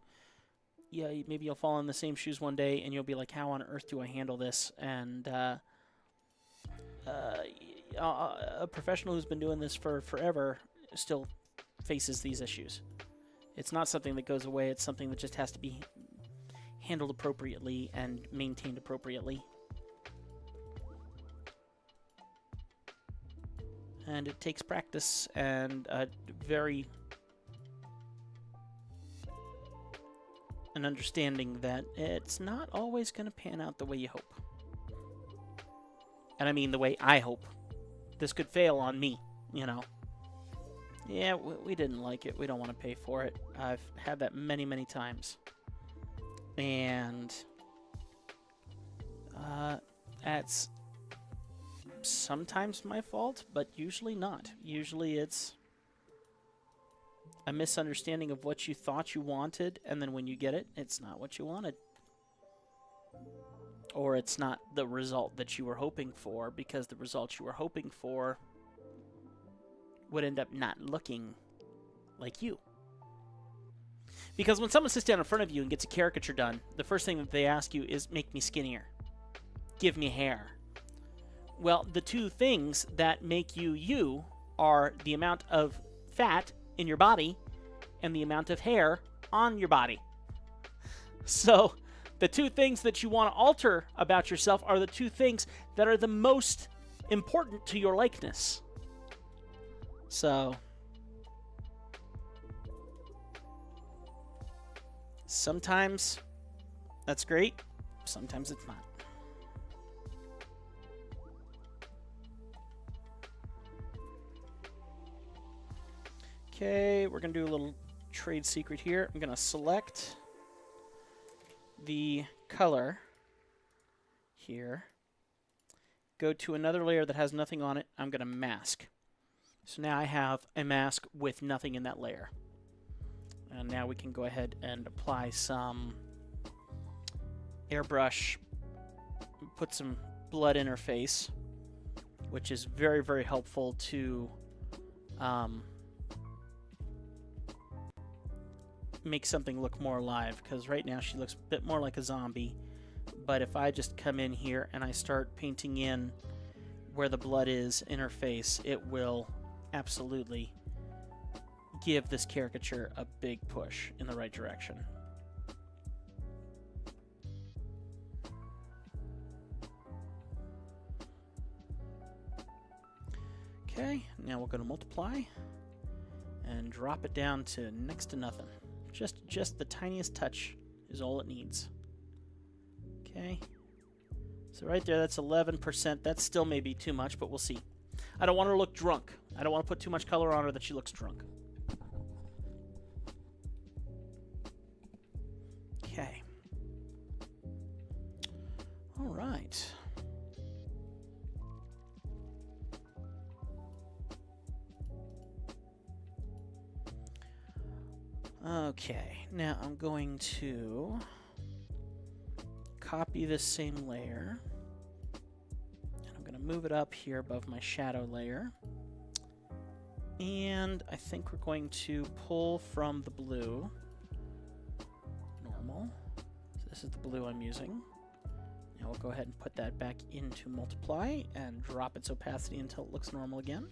yeah, maybe you'll fall in the same shoes one day and you'll be like, how on earth do I handle this? And a professional who's been doing this for forever still faces these issues. It's not something that goes away. It's something that just has to be handled appropriately and maintained appropriately. And it takes practice and an understanding that it's not always going to pan out the way you hope. And I mean the way I hope. This could fail on me, Yeah, we didn't like it. We don't want to pay for it. I've had that many, many times. And that's sometimes my fault, but usually not. Usually it's a misunderstanding of what you thought you wanted, and then when you get it, it's not what you wanted. Or it's not the result that you were hoping for, because the result you were hoping for would end up not looking like you. Because when someone sits down in front of you and gets a caricature done, the first thing that they ask you is, make me skinnier. Give me hair. Well, the two things that make you you are the amount of fat in your body and the amount of hair on your body. So the two things that you want to alter about yourself are the two things that are the most important to your likeness. So sometimes that's great, sometimes it's not. Okay, we're going to do a little trade secret here. I'm going to select the color here, go to another layer that has nothing on it. I'm going to mask. So now I have a mask with nothing in that layer. And now we can go ahead and apply some airbrush, put some blood interface, which is very, very helpful to make something look more alive, because right now she looks a bit more like a zombie. But if I just come in here and I start painting in where the blood is in her face, it will absolutely give this caricature a big push in the right direction. Okay, now we'll go to multiply and drop it down to next to nothing. Just the tiniest touch is all it needs. Okay, so right there, that's 11%. That still may be too much, but we'll see. I don't want her to look drunk. I don't want to put too much color on her that she looks drunk. Okay. All right. Okay, now I'm going to copy this same layer, and I'm going to move it up here above my shadow layer, and I think we're going to pull from the blue, normal, so this is the blue I'm using. Now we'll go ahead and put that back into multiply and drop its opacity until it looks normal again.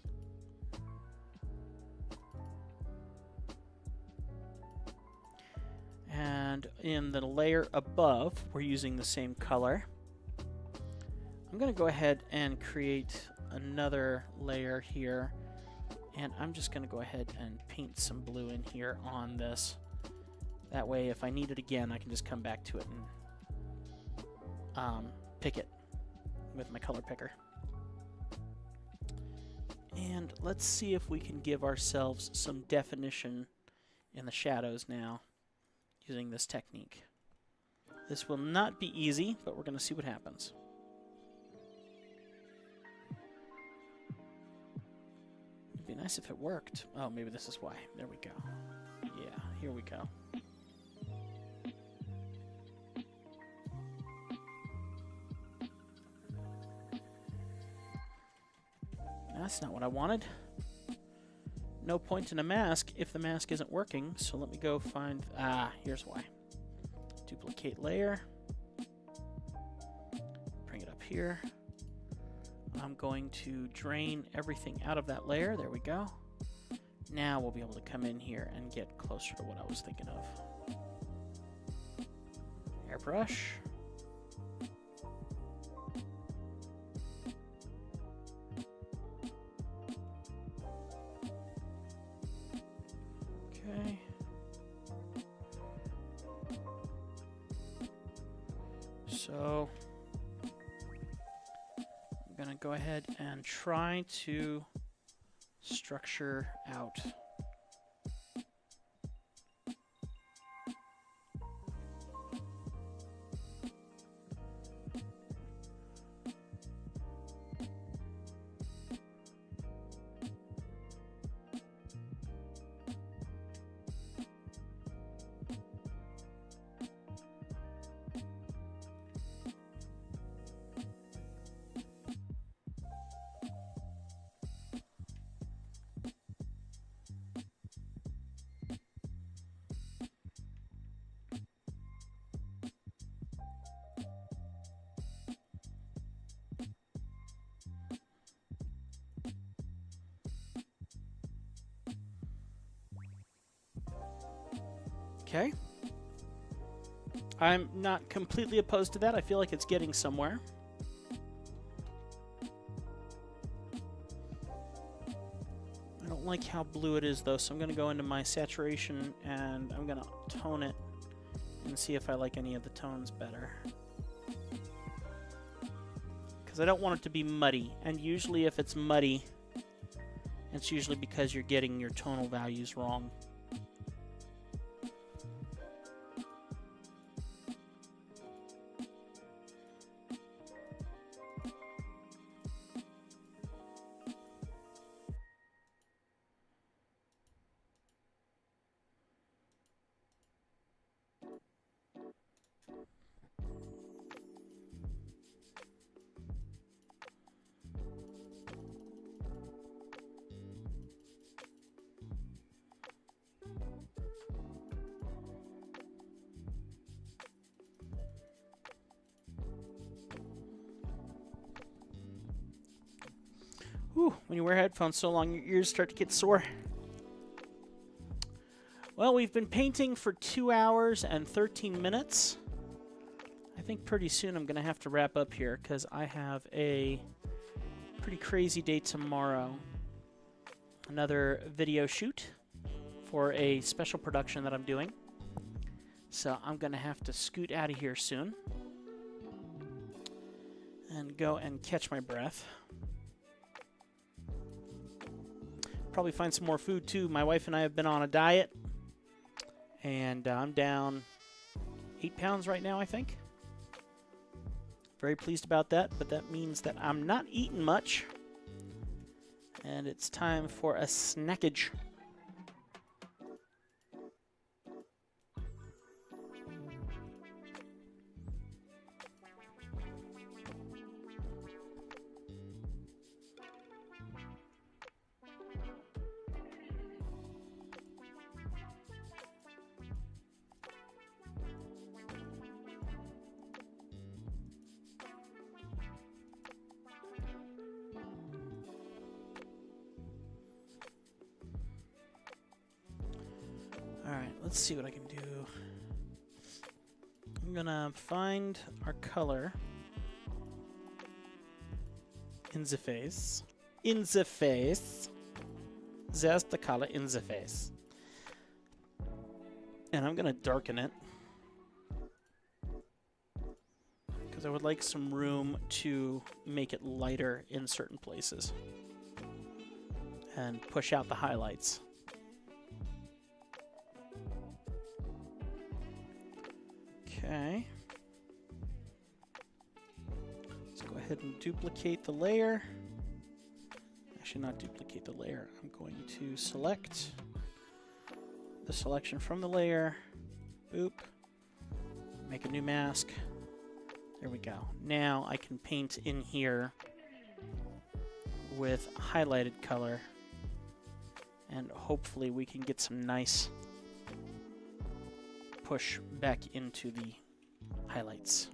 And in the layer above, we're using the same color. I'm going to go ahead and create another layer here, and I'm just going to go ahead and paint some blue in here on this. That way, if I need it again, I can just come back to it and pick it with my color picker. And let's see if we can give ourselves some definition in the shadows now, using this technique. This will not be easy, but we're going to see what happens. It'd be nice if it worked. Oh, maybe this is why. There we go. Yeah, here we go. That's not what I wanted. No point in a mask if the mask isn't working, so let me go find... here's why. Duplicate layer. Bring it up here. I'm going to drain everything out of that layer. There we go. Now we'll be able to come in here and get closer to what I was thinking of. Airbrush. Okay. So I'm going to go ahead and try to structure out Okay. I'm not completely opposed to that. I feel like it's getting somewhere. I don't like how blue it is, though, so I'm going to go into my saturation and I'm going to tone it and see if I like any of the tones better. Because I don't want it to be muddy, and usually if it's muddy, it's usually because you're getting your tonal values wrong. Whew, when you wear headphones so long, your ears start to get sore. Well, we've been painting for 2 hours and 13 minutes. I think pretty soon I'm going to have to wrap up here because I have a pretty crazy day tomorrow. Another video shoot for a special production that I'm doing. So I'm going to have to scoot out of here soon and go and catch my breath. Probably find some more food too. My wife and I have been on a diet, and I'm down 8 pounds right now, I think. Very pleased about that, but that means that I'm not eating much, and it's time for a snackage. Alright, let's see what I can do. I'm gonna find our color in the face. In the face. There's the color in the face. And I'm gonna darken it, because I would like some room to make it lighter in certain places and push out the highlights. Okay. Let's go ahead and duplicate the layer. Actually, not duplicate the layer. I'm going to select the selection from the layer. Boop. Make a new mask. There we go. Now I can paint in here with highlighted color, and hopefully we can get some nice push back into the highlights.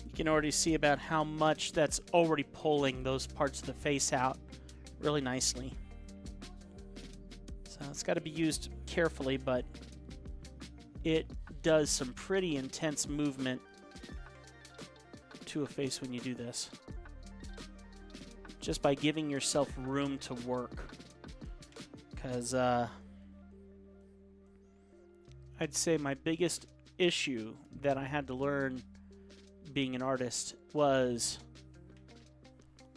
You can already see about how much that's already pulling those parts of the face out really nicely. So it's got to be used carefully, but it does some pretty intense movement to a face when you do this, just by giving yourself room to work. Because I'd say my biggest issue that I had to learn being an artist was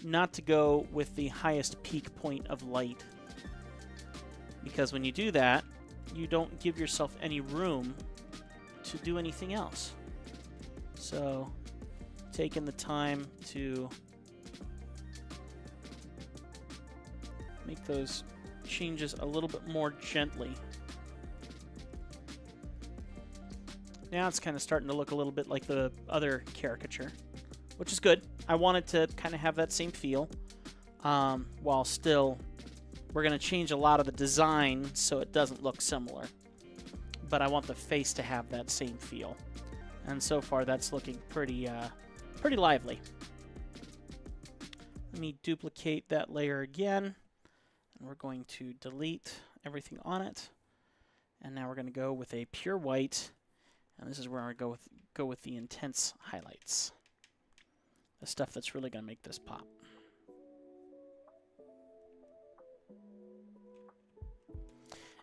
not to go with the highest peak point of light, because when you do that, you don't give yourself any room to do anything else. So taking the time to make those changes a little bit more gently. Now it's kind of starting to look a little bit like the other caricature, which is good. I wanted to kind of have that same feel, while still we're going to change a lot of the design so it doesn't look similar. But I want the face to have that same feel. And so far that's looking pretty lively. Let me duplicate that layer again, and we're going to delete everything on it. And now we're going to go with a pure white. And this is where I go with the intense highlights, the stuff that's really going to make this pop.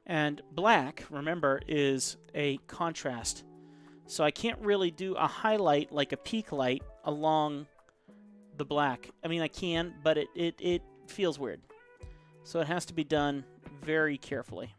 And black, remember, is a contrast. So I can't really do a highlight like a peak light along the black. I mean, I can, but it feels weird. So it has to be done very carefully.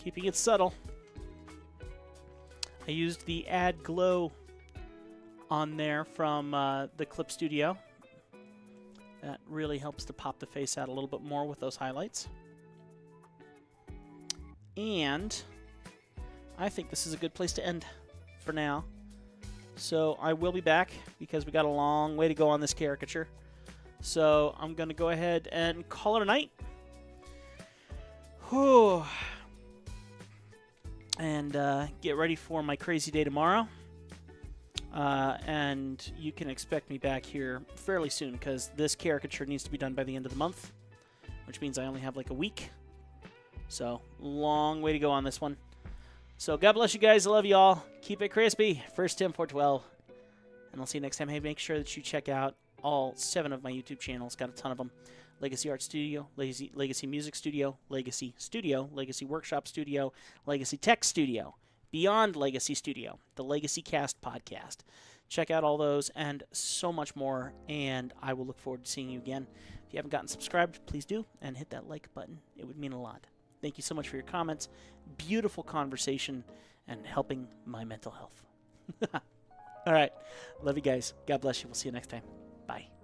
Keeping it subtle. I used the Add Glow on there from the Clip Studio. That really helps to pop the face out a little bit more with those highlights. And I think this is a good place to end for now. So I will be back because we got a long way to go on this caricature. So I'm going to go ahead and call it a night. Whew. And get ready for my crazy day tomorrow. And you can expect me back here fairly soon because this caricature needs to be done by the end of the month, which means I only have like a week. So, long way to go on this one. So, God bless you guys. I love you all. Keep it crispy. First Tim 412. And I'll see you next time. Hey, make sure that you check out all 7 of my YouTube channels. Got a ton of them. Legacy Art Studio, Legacy Music Studio, Legacy Studio, Legacy Workshop Studio, Legacy Tech Studio, Beyond Legacy Studio, the Legacy Cast podcast. Check out all those and so much more, and I will look forward to seeing you again. If you haven't gotten subscribed, please do, and hit that like button. It would mean a lot. Thank you so much for your comments, beautiful conversation, and helping my mental health. All right. Love you guys. God bless you. We'll see you next time. Bye.